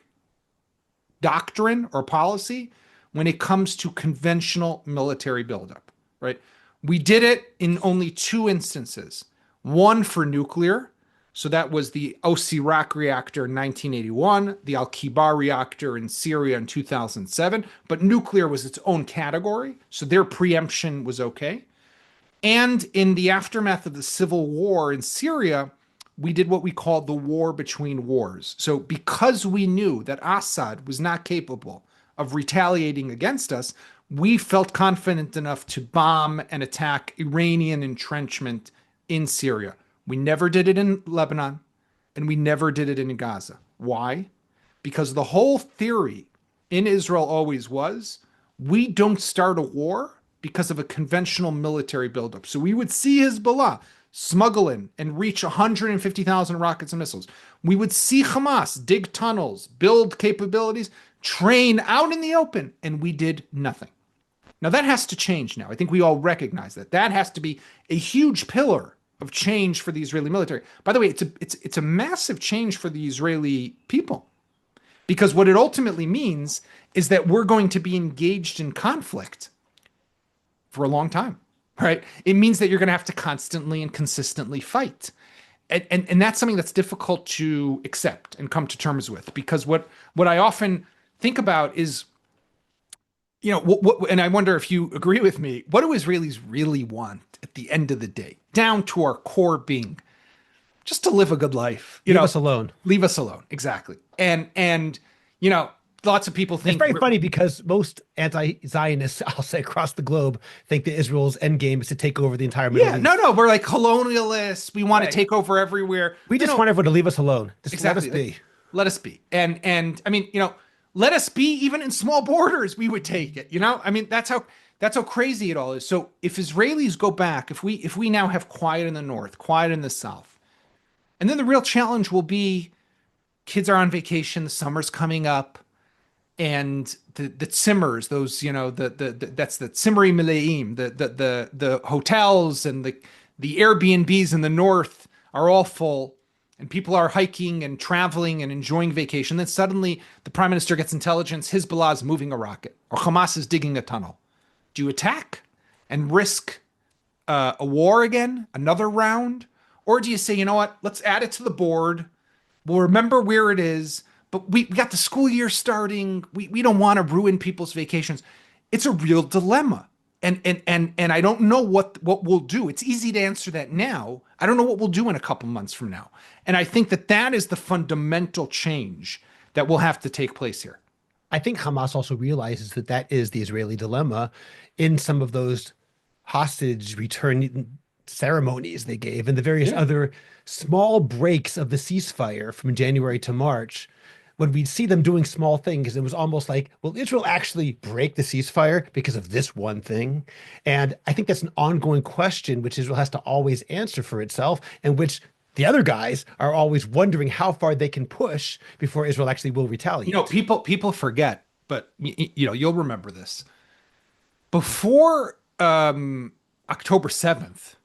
Speaker 2: doctrine or policy when it comes to conventional military buildup, right? We did it in only two instances. One for nuclear. So that was the Osirak reactor in 1981, the Al-Kibar reactor in Syria in 2007. But nuclear was its own category, so their preemption was okay. And in the aftermath of the civil war in Syria, we did what we called the war between wars. So because we knew that Assad was not capable of retaliating against us, we felt confident enough to bomb and attack Iranian entrenchment in Syria. We never did it in Lebanon, and we never did it in Gaza. Why? Because the whole theory in Israel always was, we don't start a war because of a conventional military buildup. So we would see Hezbollah smuggle in and reach 150,000 rockets and missiles. We would see Hamas dig tunnels, build capabilities, train out in the open, and we did nothing. Now that has to change now. I think we all recognize that. That has to be a huge pillar of change for the Israeli military. By the way, it's a massive change for the Israeli people, because what it ultimately means is that we're going to be engaged in conflict for a long time, right? It means that you're going to have to constantly and consistently fight. And that's something that's difficult to accept and come to terms with, because what I often think about is, and I wonder if you agree with me, what do Israelis really want at the end of the day, down to our core being? Just to live a good life.
Speaker 1: Leave us alone.
Speaker 2: Leave us alone. Exactly. And lots of people think
Speaker 1: it's very funny because most anti-Zionists, I'll say across the globe, think that Israel's endgame is to take over the entire Middle East.
Speaker 2: No, we're like colonialists. We want to take over everywhere.
Speaker 1: We just want everyone to leave us alone. Just
Speaker 2: exactly.
Speaker 1: Let us be.
Speaker 2: Let us be. And I mean, let us be even in small borders. We would take it. I mean, that's how That's how crazy it all is. So if Israelis go back, if we now have quiet in the north, quiet in the south, and then the real challenge will be kids are on vacation, the summer's coming up, and the Zimmers, those that's the Zimmeri Mileim, the hotels and the Airbnbs in the north are all full, and people are hiking and traveling and enjoying vacation. Then suddenly the prime minister gets intelligence: Hezbollah is moving a rocket, or Hamas is digging a tunnel. Do you attack and risk a war again, another round, or do you say, you know what, let's add it to the board? We'll remember where it is, but we got the school year starting. We don't want to ruin people's vacations. It's a real dilemma. And I don't know what we'll do. It's easy to answer that now. I don't know what we'll do in a couple months from now. And I think that is the fundamental change that will have to take place here.
Speaker 1: I think Hamas also realizes that that is the Israeli dilemma in some of those hostage return ceremonies they gave and the various
Speaker 2: Yeah.
Speaker 1: other small breaks of the ceasefire from January to March. When we'd see them doing small things, it was almost like, will Israel actually break the ceasefire because of this one thing? And I think that's an ongoing question, which Israel has to always answer for itself, and which the other guys are always wondering how far they can push before Israel actually will retaliate.
Speaker 2: People forget, but you'll remember this. Before October 7th,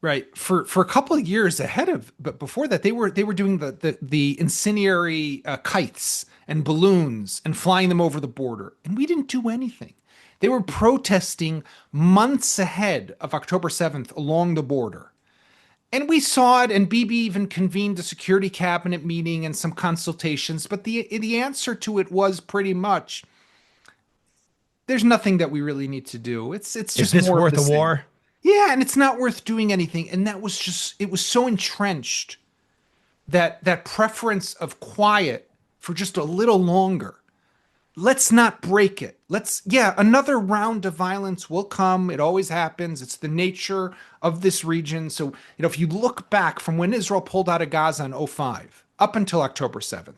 Speaker 2: right? For a couple of years ahead of, but before that, they were doing the incendiary kites and balloons and flying them over the border, and we didn't do anything. They were protesting months ahead of October 7th along the border. And we saw it, and Bibi even convened a security cabinet meeting and some consultations. But the answer to it was pretty much, there's nothing that we really need to do. It's
Speaker 1: Is
Speaker 2: just
Speaker 1: this
Speaker 2: more of
Speaker 1: worth
Speaker 2: the
Speaker 1: a
Speaker 2: same.
Speaker 1: war?
Speaker 2: Yeah, and it's not worth doing anything. And that was just, it was so entrenched, that preference of quiet for just a little longer. Let's not break it. Yeah, another round of violence will come. It always happens. It's the nature of this region. So, if you look back from when Israel pulled out of Gaza in '05 up until October 7th,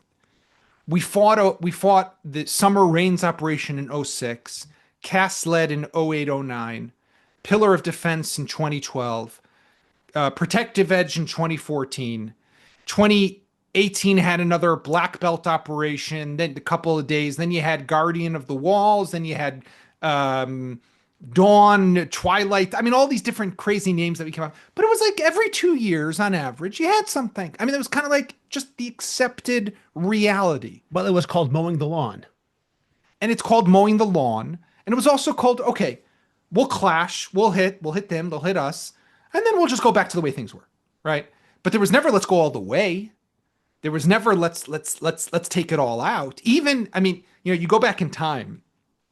Speaker 2: we fought the summer rains operation in '06, cast lead in '08, '09, pillar of defense in 2012, protective edge in 2014. 2018 had another black belt operation, then a couple of days. Then you had Guardian of the Walls. Then you had um, Dawn, Twilight. I mean, all these different crazy names that we came up. But it was like every 2 years on average, you had something. I mean, it was kind of like just the accepted reality.
Speaker 1: Well, it was called mowing the lawn.
Speaker 2: And it's called mowing the lawn. And it was also called, okay, we'll clash, we'll hit them, they'll hit us, and then we'll just go back to the way things were, right? But there was never let's go all the way. There was never let's take it all out. Even, I mean, you go back in time.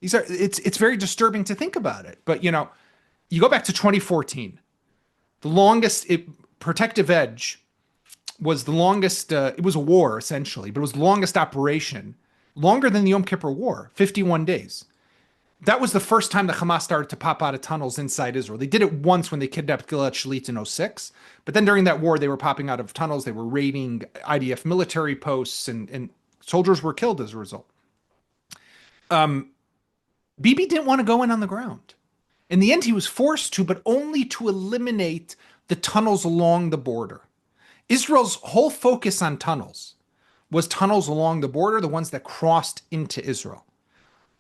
Speaker 2: It's very disturbing to think about it. But you go back to 2014. The longest protective edge was the longest. It was a war essentially, but it was the longest operation, longer than the Yom Kippur War, 51 days. That was the first time that Hamas started to pop out of tunnels inside Israel. They did it once when they kidnapped Gilad Shalit in '06, but then during that war, they were popping out of tunnels. They were raiding IDF military posts, and soldiers were killed as a result. Bibi didn't want to go in on the ground. In the end, he was forced to, but only to eliminate the tunnels along the border. Israel's whole focus on tunnels was tunnels along the border, the ones that crossed into Israel.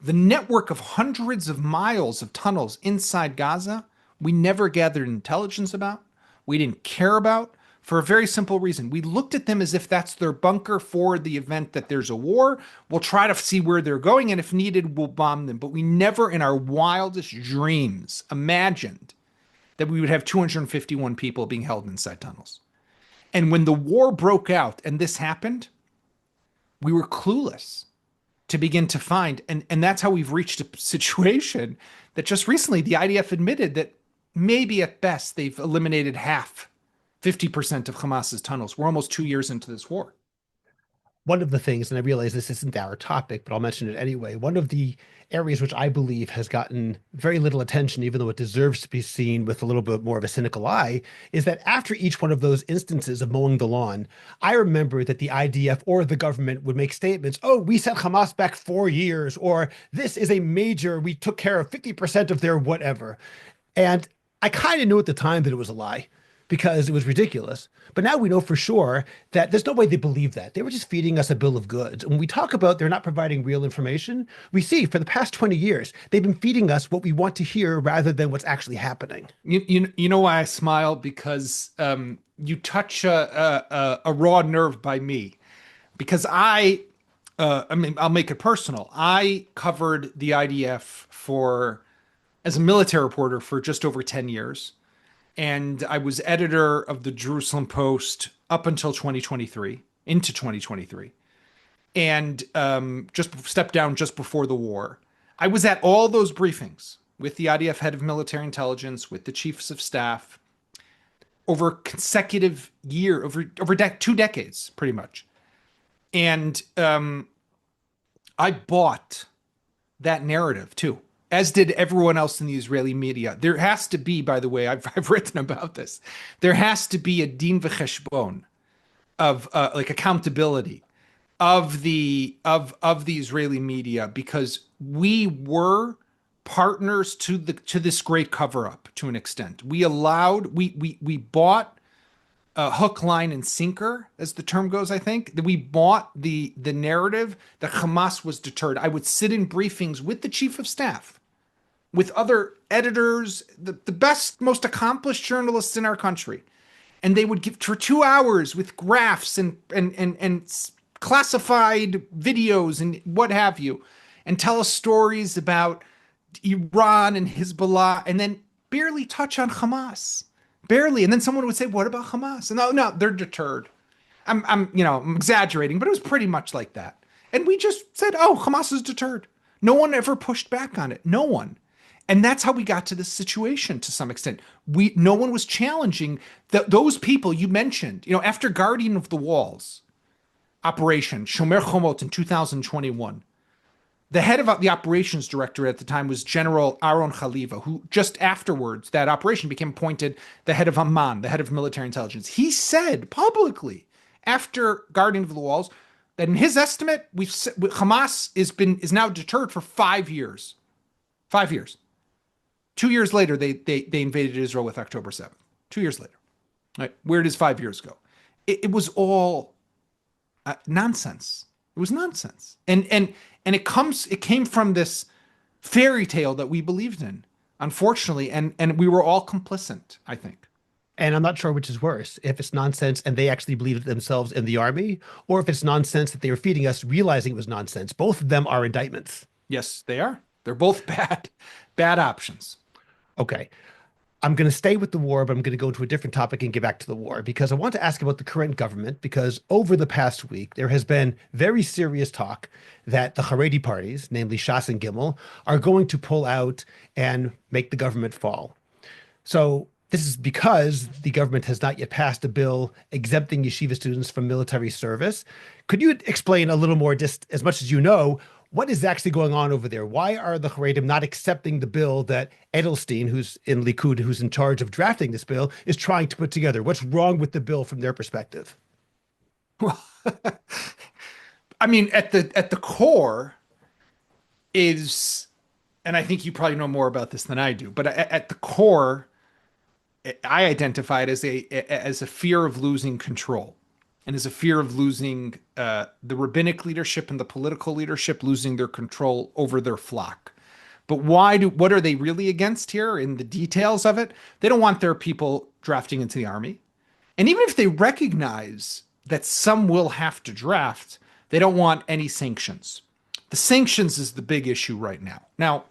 Speaker 2: The network of hundreds of miles of tunnels inside Gaza, we never gathered intelligence about. We didn't care about, for a very simple reason. We looked at them as if that's their bunker for the event that there's a war. We'll try to see where they're going, and if needed, we'll bomb them. But we never in our wildest dreams imagined that we would have 251 people being held inside tunnels. And when the war broke out and this happened, we were clueless to begin to find. And that's how we've reached a situation that just recently the IDF admitted that maybe at best they've eliminated half, 50% of Hamas's tunnels. We're almost 2 years into this war.
Speaker 1: one of the things, and I realize this isn't our topic, but I'll mention it anyway. One of the areas which I believe has gotten very little attention, even though it deserves to be seen with a little bit more of a cynical eye, is that after each one of those instances of mowing the lawn, I remember that the IDF or the government would make statements, oh, we set Hamas back 4 years, or this is a major, we took care of 50% of their whatever. And I kind of knew at the time that it was a lie because it was ridiculous. But now we know for sure that there's no way they believe that. They were just feeding us a bill of goods. And when we talk about they're not providing real information, we see for the past 20 years, they've been feeding us what we want to hear rather than what's actually happening.
Speaker 2: You know why I smile? Because you touch a raw nerve by me. Because I mean, I'll make it personal. I covered the IDF for as a military reporter for just over 10 years. And I was editor of the Jerusalem Post up until 2023, into 2023, and just stepped down just before the war. I was at all those briefings with the IDF head of military intelligence, with the chiefs of staff, over consecutive year, over 2 decades, pretty much. And I bought that narrative too, as did everyone else in the Israeli media. There has to be, by the way, I've written about this. There has to be a din v'cheshbon of like accountability of the Israeli media, because we were partners to this great cover up to an extent. We bought hook, line, and sinker, as the term goes. I think that we bought the narrative that Hamas was deterred. I would sit in briefings with the chief of staff, with other editors, the best, most accomplished journalists in our country, and they would give for 2 hours with graphs and classified videos and what have you, and tell us stories about Iran and Hezbollah, and then barely touch on Hamas. Barely. And then someone would say, what about Hamas? And no, they're deterred. I'm exaggerating, but it was pretty much like that. And we just said, oh, Hamas is deterred. No one ever pushed back on it. No one. And that's how we got to this situation to some extent. No one was challenging those people you mentioned, after Guardian of the Walls operation, Shomer Chomot in 2021. The head of the operations director at the time was General Aaron Khaliva, who just afterwards, that operation became appointed the head of Amman, the head of military intelligence. He said publicly after Guardian of the Walls that in his estimate, Hamas is now deterred for 5 years. 5 years. 2 years later, they invaded Israel with October 7th. 2 years later. Right? Where does 5 years go? It was all nonsense. It was nonsense. And it came from this fairy tale that we believed in, unfortunately, and we were all complicit, I think.
Speaker 1: And I'm not sure which is worse, if it's nonsense and they actually believed it themselves in the army, or if it's nonsense that they were feeding us, realizing it was nonsense. Both of them are indictments.
Speaker 2: Yes, they are. They're both bad options.
Speaker 1: Okay. I'm going to stay with the war, but I'm going to go to a different topic and get back to the war because I want to ask about the current government, because over the past week, there has been very serious talk that the Chareidi parties, namely Shas and Gimel, are going to pull out and make the government fall. So this is because the government has not yet passed a bill exempting yeshiva students from military service. Could you explain a little more, just as much as you know, what is actually going on over there? Why are the Haredim not accepting the bill that Edelstein, who's in Likud, who's in charge of drafting this bill, is trying to put together? What's wrong with the bill from their perspective?
Speaker 2: Well, I mean, at the core is, and I think you probably know more about this than I do, but at the core, I identify it as a fear of losing control, and as a fear of losing the rabbinic leadership and the political leadership losing their control over their flock. But what are they really against here in the details of it? They don't want their people drafting into the army. And even if they recognize that some will have to draft, they don't want any sanctions. The sanctions is the big issue right now. Now,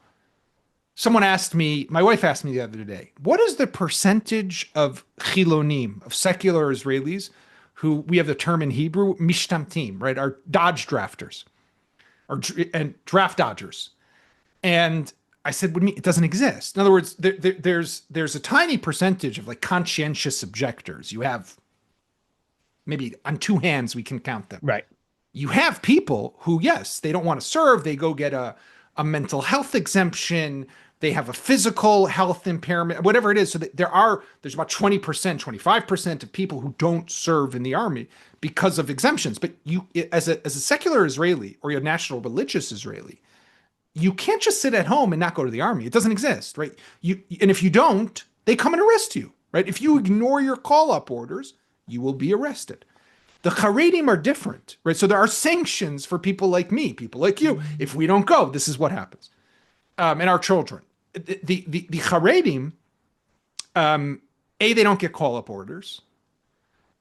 Speaker 2: my wife asked me the other day, what is the percentage of chilonim, of secular Israelis, who we have the term in Hebrew, mishtamtim, right? Are dodge drafters and draft dodgers. And I said, it doesn't exist. In other words, there's a tiny percentage of like conscientious objectors. You have maybe on two hands, we can count them.
Speaker 1: Right.
Speaker 2: You have people who, yes, they don't want to serve. They go get a mental health exemption. They have a physical health impairment, whatever it is. So there's about 20%, 25% of people who don't serve in the army because of exemptions. But you, as a secular Israeli or a national religious Israeli, you can't just sit at home and not go to the army. It doesn't exist, right? And if you don't, they come and arrest you, right? If you ignore your call-up orders, you will be arrested. The Charedim are different, right? So there are sanctions for people like me, people like you. If we don't go, this is what happens. And our children. The Charedim, they don't get call-up orders,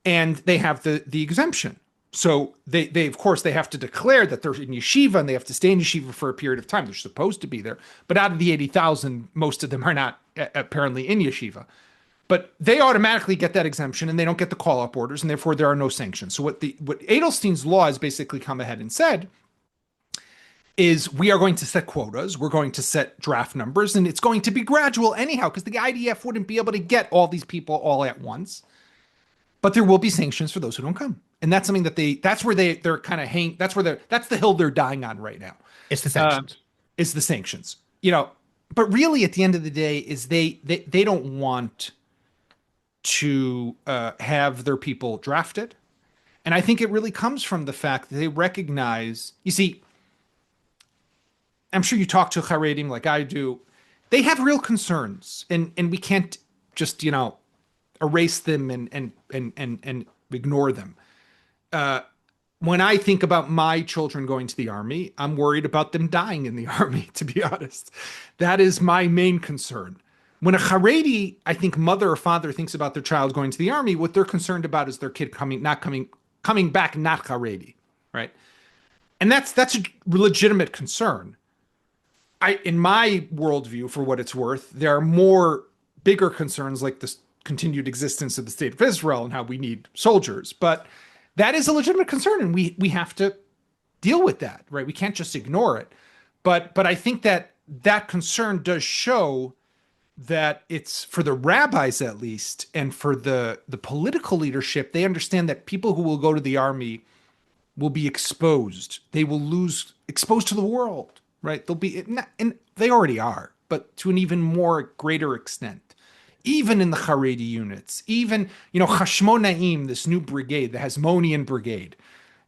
Speaker 2: and they have the exemption. So they of course they have to declare that they're in yeshiva and they have to stay in yeshiva for a period of time. They're supposed to be there, but out of the 80,000, most of them are not apparently in yeshiva. But they automatically get that exemption and they don't get the call-up orders, and therefore there are no sanctions. So what Edelstein's law has basically come ahead and said is we are going to set quotas, we're going to set draft numbers, and it's going to be gradual anyhow, because the IDF wouldn't be able to get all these people all at once. But there will be sanctions for those who don't come. And that's something that that's where they're kind of hang, that's the hill they're dying on right now.
Speaker 1: It's the sanctions.
Speaker 2: Is the sanctions. But really at the end of the day is they don't want to have their people drafted. And I think it really comes from the fact that they recognize, you see, I'm sure you talk to Charedim like I do. They have real concerns, and we can't just, erase them and ignore them. When I think about my children going to the army, I'm worried about them dying in the army, to be honest. That is my main concern. When a Chareidi, I think mother or father thinks about their child going to the army, what they're concerned about is their kid coming back, not Chareidi, right? And that's a legitimate concern. In my worldview, for what it's worth, there are bigger concerns like the continued existence of the state of Israel and how we need soldiers. But that is a legitimate concern, and we have to deal with that, right? We can't just ignore it. But I think that concern does show that it's for the rabbis, at least, and for the political leadership. They understand that people who will go to the army will be exposed. They will lose exposed to the world, right? They'll be, and they already are, but to an even more greater extent. Even in the Chareidi units, even, Hashmonaim, this new brigade, the Hasmonean brigade,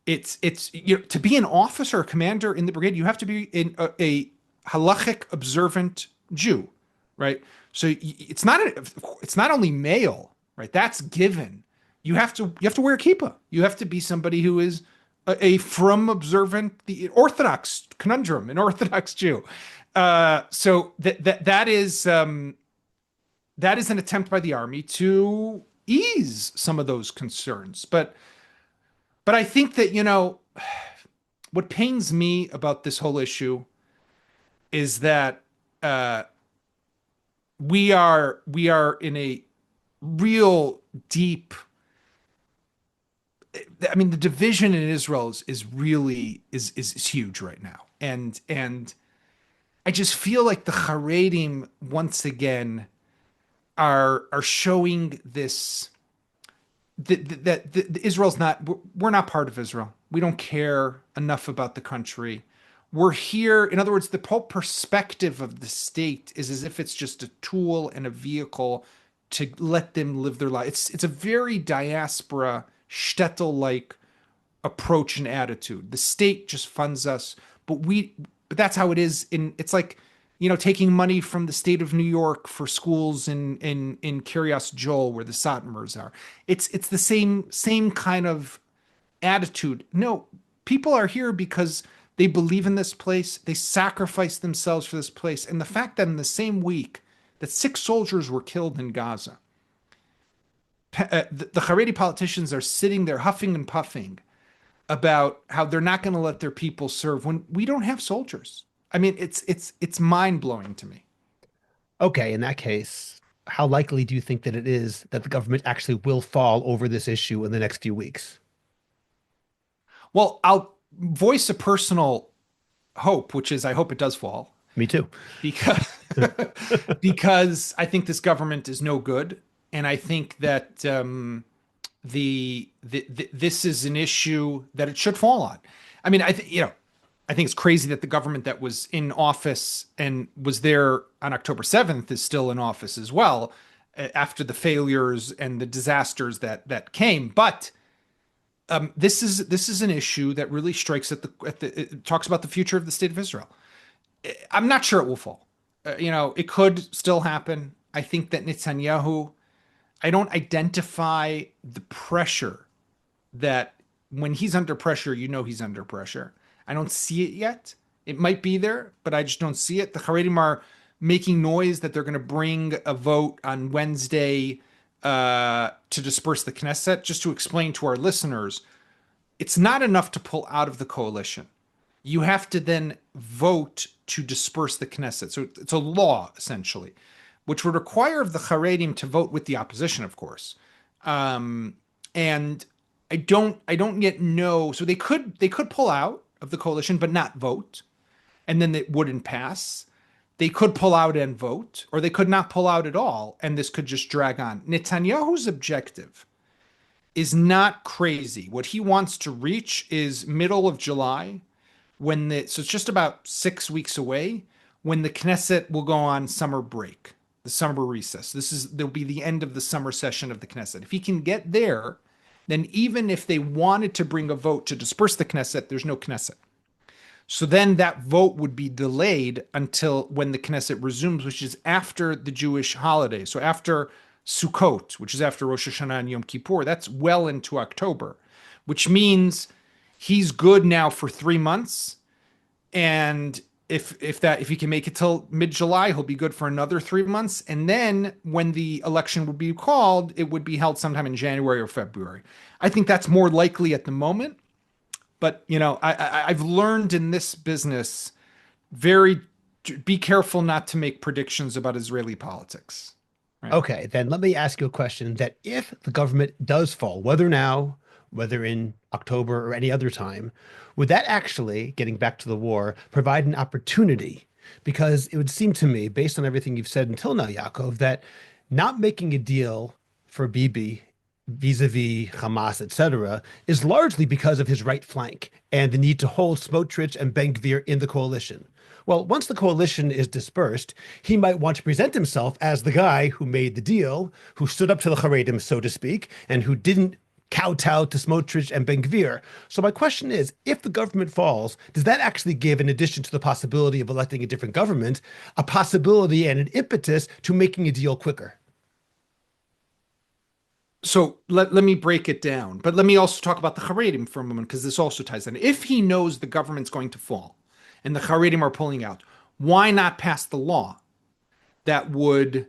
Speaker 2: it's to be an officer or commander in the brigade, you have to be a halachic observant Jew, right? So it's not only male, right? That's given. You have to wear a kippah. You have to be somebody who is a from observant, the Orthodox Conundrum, an Orthodox Jew. So that is an attempt by the army to ease some of those concerns. But I think that, what pains me about this whole issue is that we are in a real deep, I mean, the division in Israel is really huge right now. And I just feel like the Haredim once again are showing this that Israel's not, we're not part of Israel. We don't care enough about the country. We're here. In other words, the whole perspective of the state is as if it's just a tool and a vehicle to let them live their life. It's a very diaspora, shtetl-like approach and attitude. The state just funds us, but that's how it is. It's like, taking money from the state of New York for schools in Kiryas Joel, where the Satmars are. It's the same kind of attitude. No, people are here because they believe in this place. They sacrifice themselves for this place. And the fact that in the same week that 6 soldiers were killed in Gaza, the Haredi politicians are sitting there huffing and puffing about how they're not going to let their people serve when we don't have soldiers. I mean, it's mind-blowing to me.
Speaker 1: Okay, in that case, how likely do you think that it is that the government actually will fall over this issue in the next few weeks?
Speaker 2: Well, I'll voice a personal hope, which is I hope it does fall.
Speaker 1: Me too.
Speaker 2: Because I think this government is no good. And I think that this is an issue that it should fall on. I mean, I think it's crazy that the government that was in office and was there on October 7th is still in office as well, after the failures and the disasters that came. But this is an issue that really strikes at the it talks about the future of the state of Israel. I'm not sure it will fall. It could still happen. I think that Netanyahu, I don't identify the pressure that when he's under pressure, he's under pressure. I don't see it yet. It might be there, but I just don't see it. The Charedim are making noise that they're going to bring a vote on Wednesday to disperse the Knesset. Just to explain to our listeners, it's not enough to pull out of the coalition. You have to then vote to disperse the Knesset. So it's a law, essentially, which would require of the Charedim to vote with the opposition, of course. And I don't yet know. So they could pull out of the coalition, but not vote, and then it wouldn't pass. They could pull out and vote, or they could not pull out at all, and this could just drag on. Netanyahu's objective is not crazy. What he wants to reach is middle of July, so it's just about 6 weeks away, when the Knesset will go on summer break, the summer recess. There'll be the end of the summer session of the Knesset. If he can get there, then even if they wanted to bring a vote to disperse the Knesset, there's no Knesset. So then that vote would be delayed until when the Knesset resumes, which is after the Jewish holiday. So after Sukkot, which is after Rosh Hashanah and Yom Kippur, that's well into October, which means he's good now for 3 months. And if he can make it till mid-July, he'll be good for another 3 months. And then when the election would be called, it would be held sometime in January or February. I think that's more likely at the moment. But I've learned in this business be careful not to make predictions about Israeli politics. Right?
Speaker 1: Okay, then let me ask you a question that if the government does fall, whether now, whether in October or any other time, would that actually, getting back to the war, provide an opportunity? Because it would seem to me, based on everything you've said until now, Yaakov, that not making a deal for Bibi vis-a-vis Hamas, etc., is largely because of his right flank and the need to hold Smotrich and Ben-Gvir in the coalition. Well, once the coalition is dispersed, he might want to present himself as the guy who made the deal, who stood up to the Haredim, so to speak, and who didn't kowtow to Smotrich and Ben-Gvir. So my question is, if the government falls, does that actually give, in addition to the possibility of electing a different government, a possibility and an impetus to making a deal quicker?
Speaker 2: So let me break it down. But let me also talk about the Haredim for a moment, because this also ties in. If he knows the government's going to fall and the Haredim are pulling out, why not pass the law that would,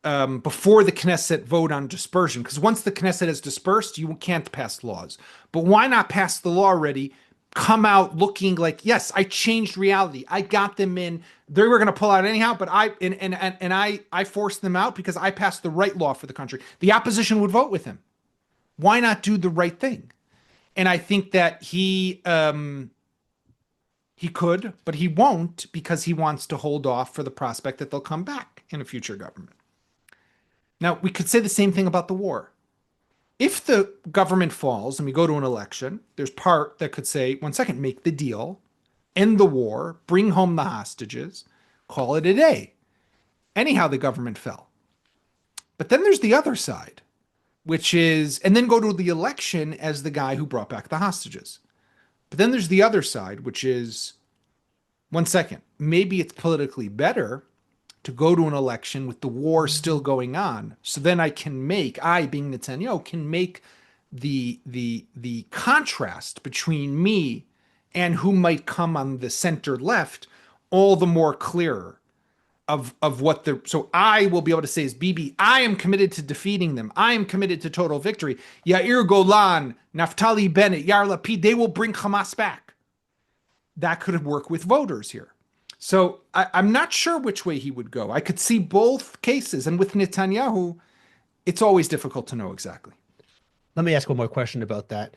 Speaker 2: before the Knesset vote on dispersion? Because once the Knesset is dispersed, you can't pass laws. But why not pass the law already? Come out looking like, yes, I changed reality. I got them in. They were going to pull out anyhow, but I forced them out because I passed the right law for the country. The opposition would vote with him. Why not do the right thing? And I think that he could, but he won't, because he wants to hold off for the prospect that they'll come back in a future government. Now, we could say the same thing about the war. If the government falls and we go to an election, there's part that could say, 1 second, make the deal, end the war, bring home the hostages, call it a day. Anyhow, the government fell. But then there's the other side, which is, and then go to the election as the guy who brought back the hostages. But then there's the other side, which is, 1 second, maybe it's politically better to go to an election with the war still going on. So then I, being Netanyahu, can make the contrast between me and who might come on the center left all the more clearer of what so I will be able to say is, Bibi, I am committed to defeating them. I am committed to total victory. Yair Golan, Naftali Bennett, Yair Lapid, they will bring Hamas back. That could work with voters here. So I'm not sure which way he would go. I could see both cases. And with Netanyahu, it's always difficult to know exactly.
Speaker 1: Let me ask one more question about that.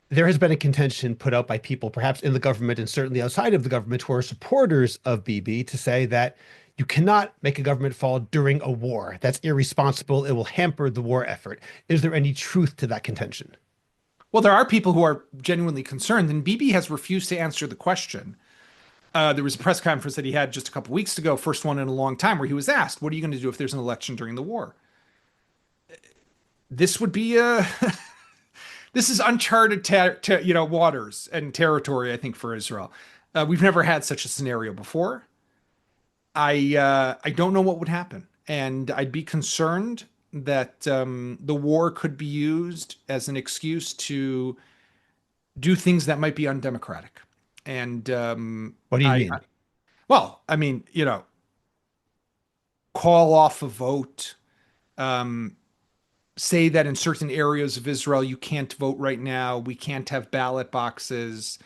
Speaker 1: There has been a contention put out by people, perhaps in the government and certainly outside of the government, who are supporters of Bibi, to say that You cannot make a government fall during a war. That's irresponsible. It will hamper the war effort. Is there any truth to that contention?
Speaker 2: Well, there are people who are genuinely concerned, and Bibi has refused to answer the question. There was a press conference that he had just a couple weeks ago, first one in a long time, where he was asked, "What are you going to do if there's an election during the war?" This would be a this is uncharted waters and territory, I think, for Israel. We've never had such a scenario before. I don't know what would happen, and I'd be concerned that the war could be used as an excuse to do things that might be undemocratic. And
Speaker 1: What do you mean?
Speaker 2: well, I mean, call off a vote, um, say that in certain areas of Israel you can't vote right now. We can't have ballot boxes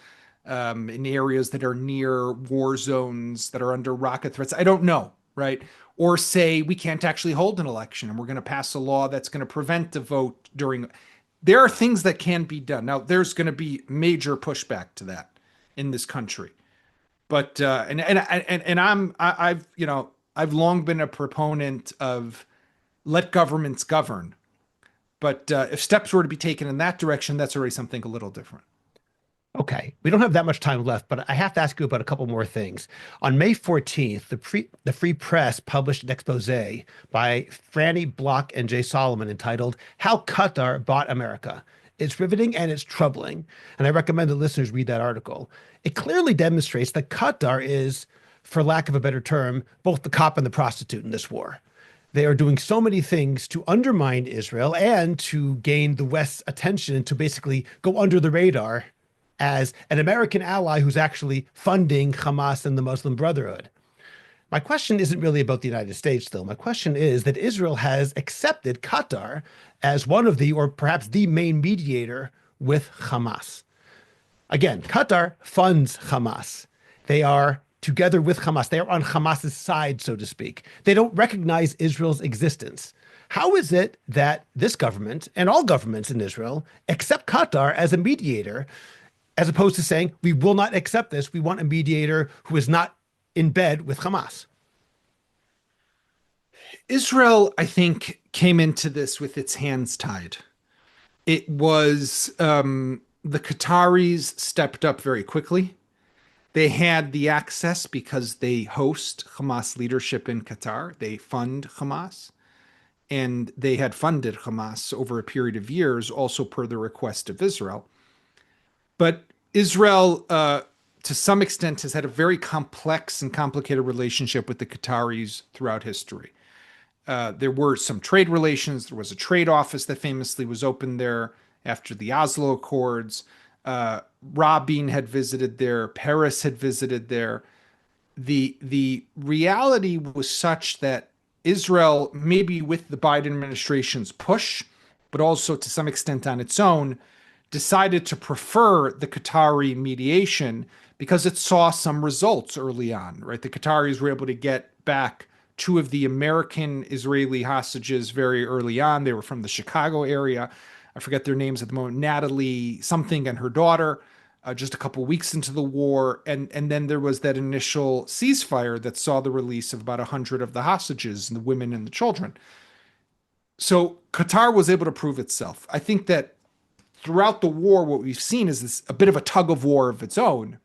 Speaker 2: in areas that are near war zones that are under rocket threats. I don't know, right? Or say we can't actually hold an election and we're going to pass a law that's going to prevent a vote during. There are things that can be done. Now, there's going to be major pushback to that in this country. But I've long been a proponent of let governments govern. But if steps were to be taken in that direction, that's already something a little different.
Speaker 1: Okay, we don't have that much time left, but I have to ask you about a couple more things. On May 14th, the Free Press published an expose by Franny Block and Jay Solomon entitled "How Qatar Bought America." It's riveting and it's troubling, and I recommend the listeners read that article. It clearly demonstrates that Qatar is, for lack of a better term, both the cop and the prostitute in this war. They are doing so many things to undermine Israel and to gain the West's attention and to basically go under the radar as an American ally who's actually funding Hamas and the Muslim Brotherhood. My question isn't really about the United States, though. My question is that Israel has accepted Qatar as one of the, or perhaps the main mediator with Hamas. Again, Qatar funds Hamas. They are together with Hamas. They are on Hamas's side, so to speak. They don't recognize Israel's existence. How is it that this government and all governments in Israel accept Qatar as a mediator, as opposed to saying, we will not accept this. We want a mediator who is not in bed with Hamas?
Speaker 2: Israel, I think, came into this with its hands tied. It was the Qataris stepped up very quickly. They had the access because they host Hamas leadership in Qatar. They fund Hamas, and they had funded Hamas over a period of years, also per the request of Israel. But Israel, to some extent, has had a very complex and complicated relationship with the Qataris throughout history. There were some trade relations. There was a trade office that famously was opened there after the Oslo Accords. Rabin had visited there. Peres had visited there. The reality was such that Israel, maybe with the Biden administration's push, but also to some extent on its own, decided to prefer the Qatari mediation because it saw some results early on, right? The Qataris were able to get back two of the American Israeli hostages very early on. They were from the Chicago area. I forget their names at the moment, Natalie something and her daughter, just a couple weeks into the war. And then there was that initial ceasefire that saw the release of about 100 of the hostages, and the women and the children. So Qatar was able to prove itself. I think that throughout the war, what we've seen is this a bit of a tug of war of its own,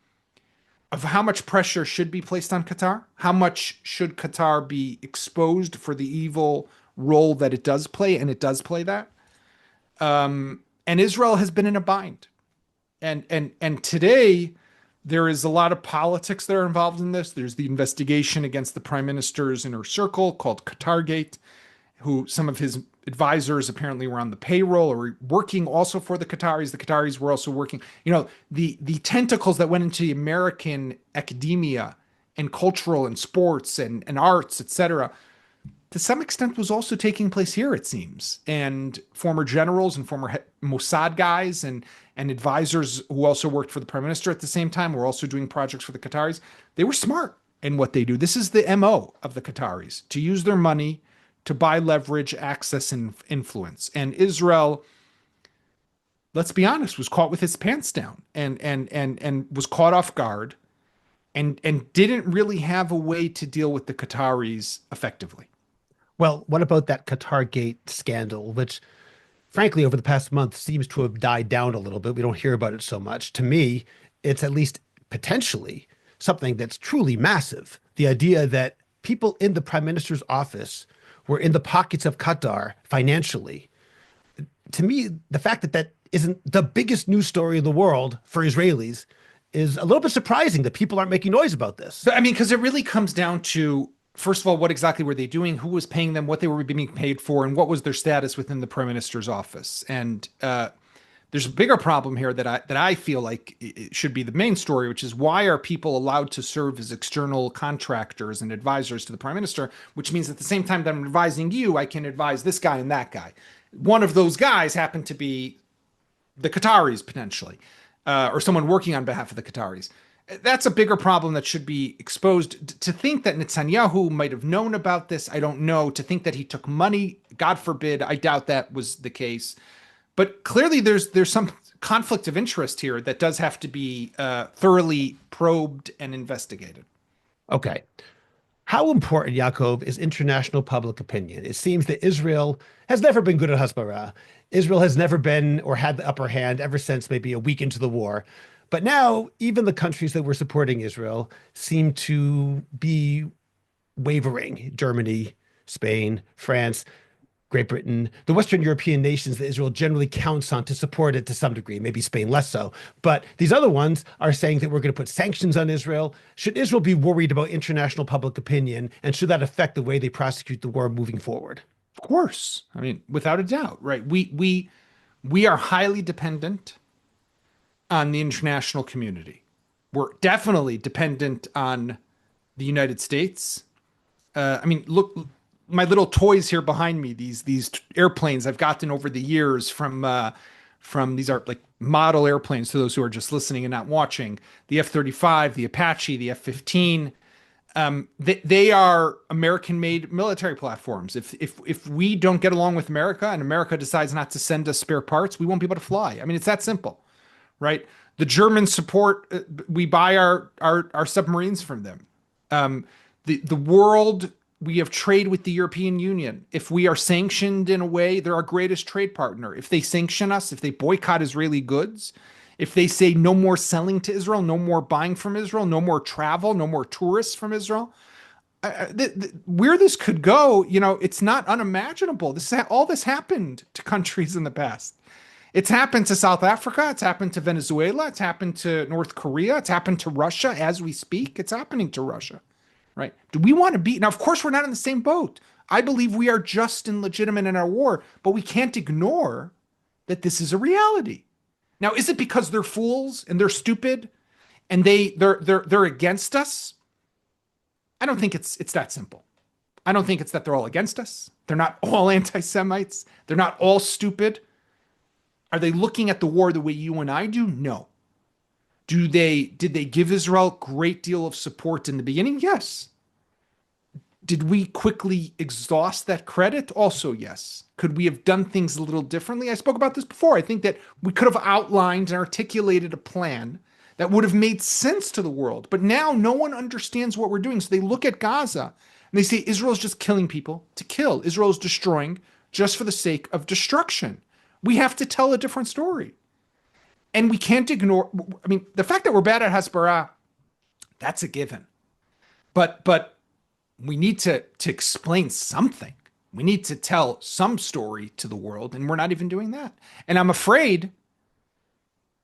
Speaker 2: of how much pressure should be placed on Qatar, how much should Qatar be exposed for the evil role that it does play, and it does play that. And Israel has been in a bind, and today there is a lot of politics that are involved in this. There's the investigation against the prime minister's inner circle called Qatargate, who some of his advisors apparently were on the payroll or working also for the Qataris. The Qataris were also working, the tentacles that went into the American academia and cultural and sports and arts, etc., to some extent was also taking place here, it seems. And former generals and former Mossad guys and advisors who also worked for the prime minister at the same time were also doing projects for the Qataris. They were smart in what they do. This is the MO of the Qataris, to use their money to buy leverage, access, and influence. And Israel, let's be honest, was caught with its pants down and was caught off guard. and didn't really have a way to deal with the Qataris effectively.
Speaker 1: Well, what about that Qatar Gate scandal, which frankly, over the past month seems to have died down a little bit. We don't hear about it so much. To me, it's at least potentially something that's truly massive. The idea that people in the prime minister's office were in the pockets of Qatar financially. To me, the fact that that isn't the biggest news story in the world for Israelis is a little bit surprising that people aren't making noise about this.
Speaker 2: But I mean, because it really comes down to, first of all, what exactly were they doing? Who was paying them? What they were being paid for? And what was their status within the prime minister's office? And there's a bigger problem here that I feel like it should be the main story, which is why are people allowed to serve as external contractors and advisors to the prime minister? Which means at the same time that I'm advising you, I can advise this guy and that guy. One of those guys happened to be the Qataris potentially, or someone working on behalf of the Qataris. That's a bigger problem that should be exposed. To think that Netanyahu might have known about this, I don't know. To think that he took money, God forbid, I doubt that was the case. But clearly, there's some conflict of interest here that does have to be thoroughly probed and investigated.
Speaker 1: Okay. How important, Yaakov, is international public opinion? It seems that Israel has never been good at Hasbara. Israel has never been or had the upper hand ever since maybe a week into the war. But now, even the countries that were supporting Israel seem to be wavering. Germany, Spain, France, Great Britain, the Western European nations that Israel generally counts on to support it to some degree, maybe Spain less so. But these other ones are saying that we're going to put sanctions on Israel. Should Israel be worried about international public opinion? And should that affect the way they prosecute the war moving forward?
Speaker 2: Of course, I mean, without a doubt, right? We are highly dependent on the international community. We're definitely dependent on the United States. I mean, look, my little toys here behind me, these airplanes I've gotten over the years from these are like model airplanes to those who are just listening and not watching. The F-35, the Apache, the F-15. They are American-made military platforms. If we don't get along with America and America decides not to send us spare parts, we won't be able to fly. I mean, it's that simple, right? The Germans support. We buy our submarines from them. The world, we have trade with the European Union. If we are sanctioned in a way, they're our greatest trade partner. If they sanction us, if they boycott Israeli goods, if they say no more selling to Israel, no more buying from Israel, no more travel, no more tourists from Israel, where this could go, it's not unimaginable. All this happened to countries in the past. It's happened to South Africa. It's happened to Venezuela. It's happened to North Korea. It's happened to Russia as we speak. It's happening to Russia, right? Do we want to be? Now, of course, we're not in the same boat. I believe we are just and legitimate in our war, but we can't ignore that this is a reality. Now, is it because they're fools and they're stupid and they're against us? I don't think it's that simple. I don't think it's that they're all against us. They're not all anti-Semites. They're not all stupid. Are they looking at the war the way you and I do? No. Did they give Israel a great deal of support in the beginning? Yes. Did we quickly exhaust that credit? Also, yes. Could we have done things a little differently? I spoke about this before. I think that we could have outlined and articulated a plan that would have made sense to the world. But now no one understands what we're doing. So they look at Gaza and they say Israel's just killing people to kill. Israel's destroying just for the sake of destruction. We have to tell a different story. And we can't ignore, I mean, the fact that we're bad at Hasbara, that's a given. But we need to explain something. We need to tell some story to the world, and we're not even doing that. And I'm afraid,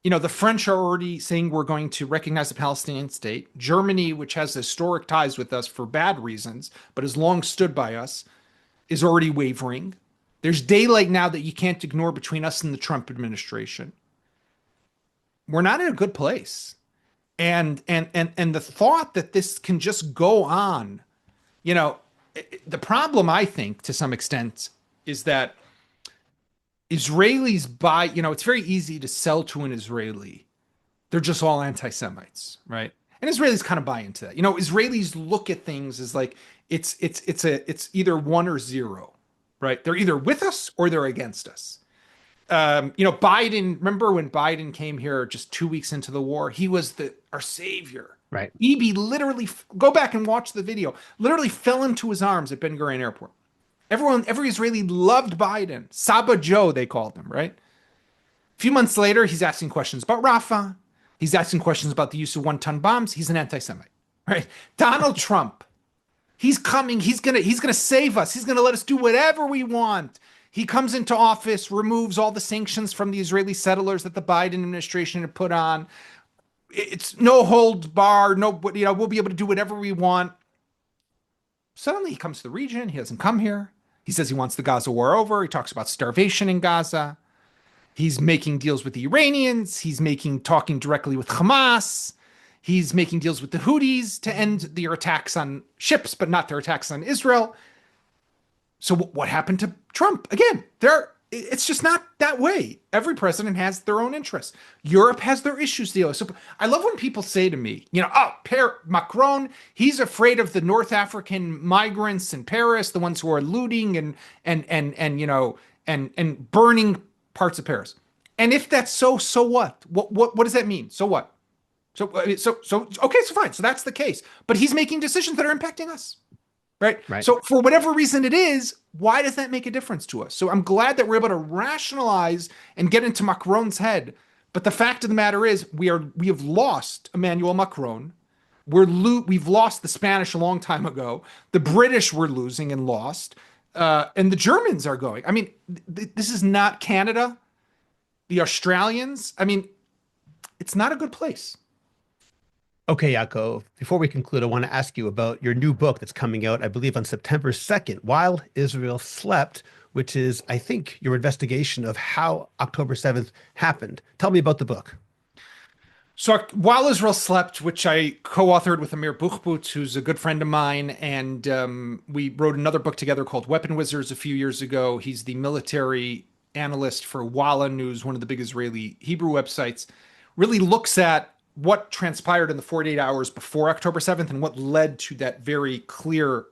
Speaker 2: the French are already saying we're going to recognize the Palestinian state. Germany, which has historic ties with us for bad reasons, but has long stood by us, is already wavering. There's daylight now that you can't ignore between us and the Trump administration. We're not in a good place. And the thought that this can just go on, the problem, I think, to some extent, is that Israelis buy, it's very easy to sell to an Israeli. They're just all anti-Semites, right? And Israelis kind of buy into that. Israelis look at things as like it's either one or zero. Right? They're either with us or they're against us. Biden, remember when Biden came here just 2 weeks into the war? He was our savior.
Speaker 1: Right.
Speaker 2: Bibi literally, go back and watch the video, literally fell into his arms at Ben Gurion Airport. Every Israeli loved Biden. Saba Joe, they called him, right? A few months later, he's asking questions about Rafah. He's asking questions about the use of one-ton bombs. He's an anti-Semite, right? Donald Trump, he's coming. He's gonna save us. He's gonna let us do whatever we want. He comes into office, removes all the sanctions from the Israeli settlers that the Biden administration had put on. It's no holds bar. No, we'll be able to do whatever we want. Suddenly, he comes to the region. He doesn't come here. He says he wants the Gaza war over. He talks about starvation in Gaza. He's making deals with the Iranians. He's talking directly with Hamas. He's making deals with the Houthis to end their attacks on ships, but not their attacks on Israel. So what happened to Trump? Again, it's just not that way. Every president has their own interests. Europe has their issues to deal with. So I love when people say to me, Macron, he's afraid of the North African migrants in Paris, the ones who are looting and burning parts of Paris. And if that's so what? What does that mean? So what? Okay, so fine. So that's the case. But he's making decisions that are impacting us. Right?
Speaker 1: Right.
Speaker 2: So for whatever reason it is, why does that make a difference to us? So I'm glad that we're able to rationalize and get into Macron's head. But the fact of the matter is we have lost Emmanuel Macron. We've lost the Spanish a long time ago. The British were losing and lost. And the Germans are going. I mean, this is not Canada. The Australians. I mean, it's not a good place.
Speaker 1: Okay, Yaakov, before we conclude, I want to ask you about your new book that's coming out, I believe, on September 2nd, While Israel Slept, which is, I think, your investigation of how October 7th happened. Tell me about the book.
Speaker 2: So while Israel slept, which I co-authored with Amir Buchbut, who's a good friend of mine, and we wrote another book together called Weapon Wizards a few years ago. He's the military analyst for Walla News, one of the big Israeli Hebrew websites, really looks at what transpired in the 48 hours before October 7th and what led to that very clear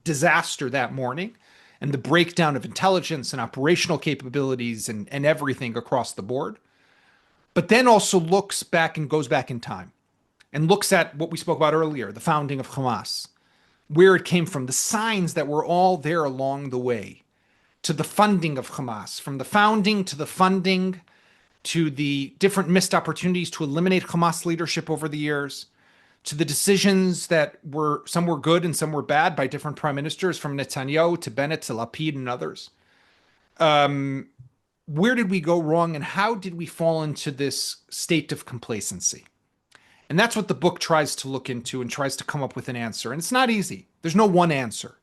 Speaker 2: disaster that morning and the breakdown of intelligence and operational capabilities and everything across the board. But then also looks back and goes back in time and looks at what we spoke about earlier, the founding of Hamas, where it came from, the signs that were all there along the way to the funding of Hamas, from the founding to the funding to the different missed opportunities to eliminate Hamas leadership over the years, to the decisions that some were good and some were bad by different prime ministers, from Netanyahu to Bennett to Lapid and others. Where did we go wrong and how did we fall into this state of complacency? And that's what the book tries to look into and tries to come up with an answer. And it's not easy. There's no one answer.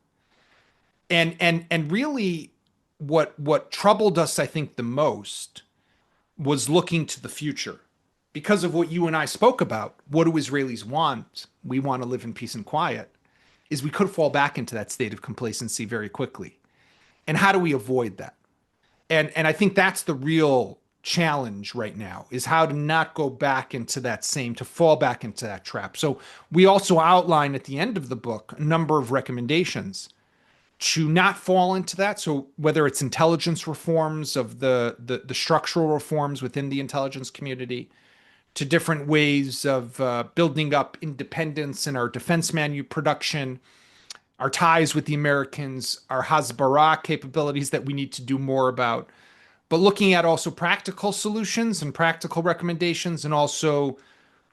Speaker 2: And really what troubled us, I think, the most was looking to the future. Because of what you and I spoke about, what do Israelis want? We want to live in peace and quiet, is we could fall back into that state of complacency very quickly. And how do we avoid that? And I think that's the real challenge right now, is how to not go back into to fall back into that trap. So we also outline at the end of the book a number of recommendations to not fall into that. So whether it's intelligence reforms of the structural reforms within the intelligence community, to different ways of building up independence in our defense production, our ties with the Americans, our Hasbara capabilities that we need to do more about, but looking at also practical solutions and practical recommendations, and also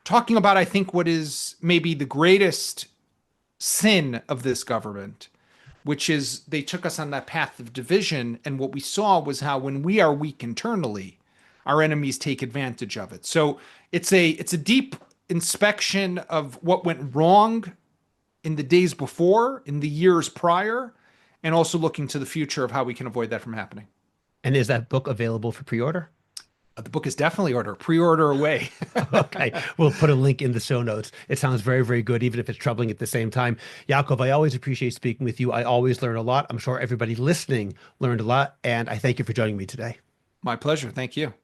Speaker 2: talking about, I think, what is maybe the greatest sin of this government, which is they took us on that path of division. And what we saw was how when we are weak internally, our enemies take advantage of it. So it's a deep inspection of what went wrong in the days before, in the years prior, and also looking to the future of how we can avoid that from happening.
Speaker 1: And is that book available for pre-order?
Speaker 2: The book is definitely pre-order away.
Speaker 1: Okay, we'll put a link in the show notes. It sounds very, very good, even if it's troubling at the same time. Yaakov, I always appreciate speaking with you. I always learn a lot. I'm sure everybody listening learned a lot, and I thank you for joining me today.
Speaker 2: My pleasure. Thank you.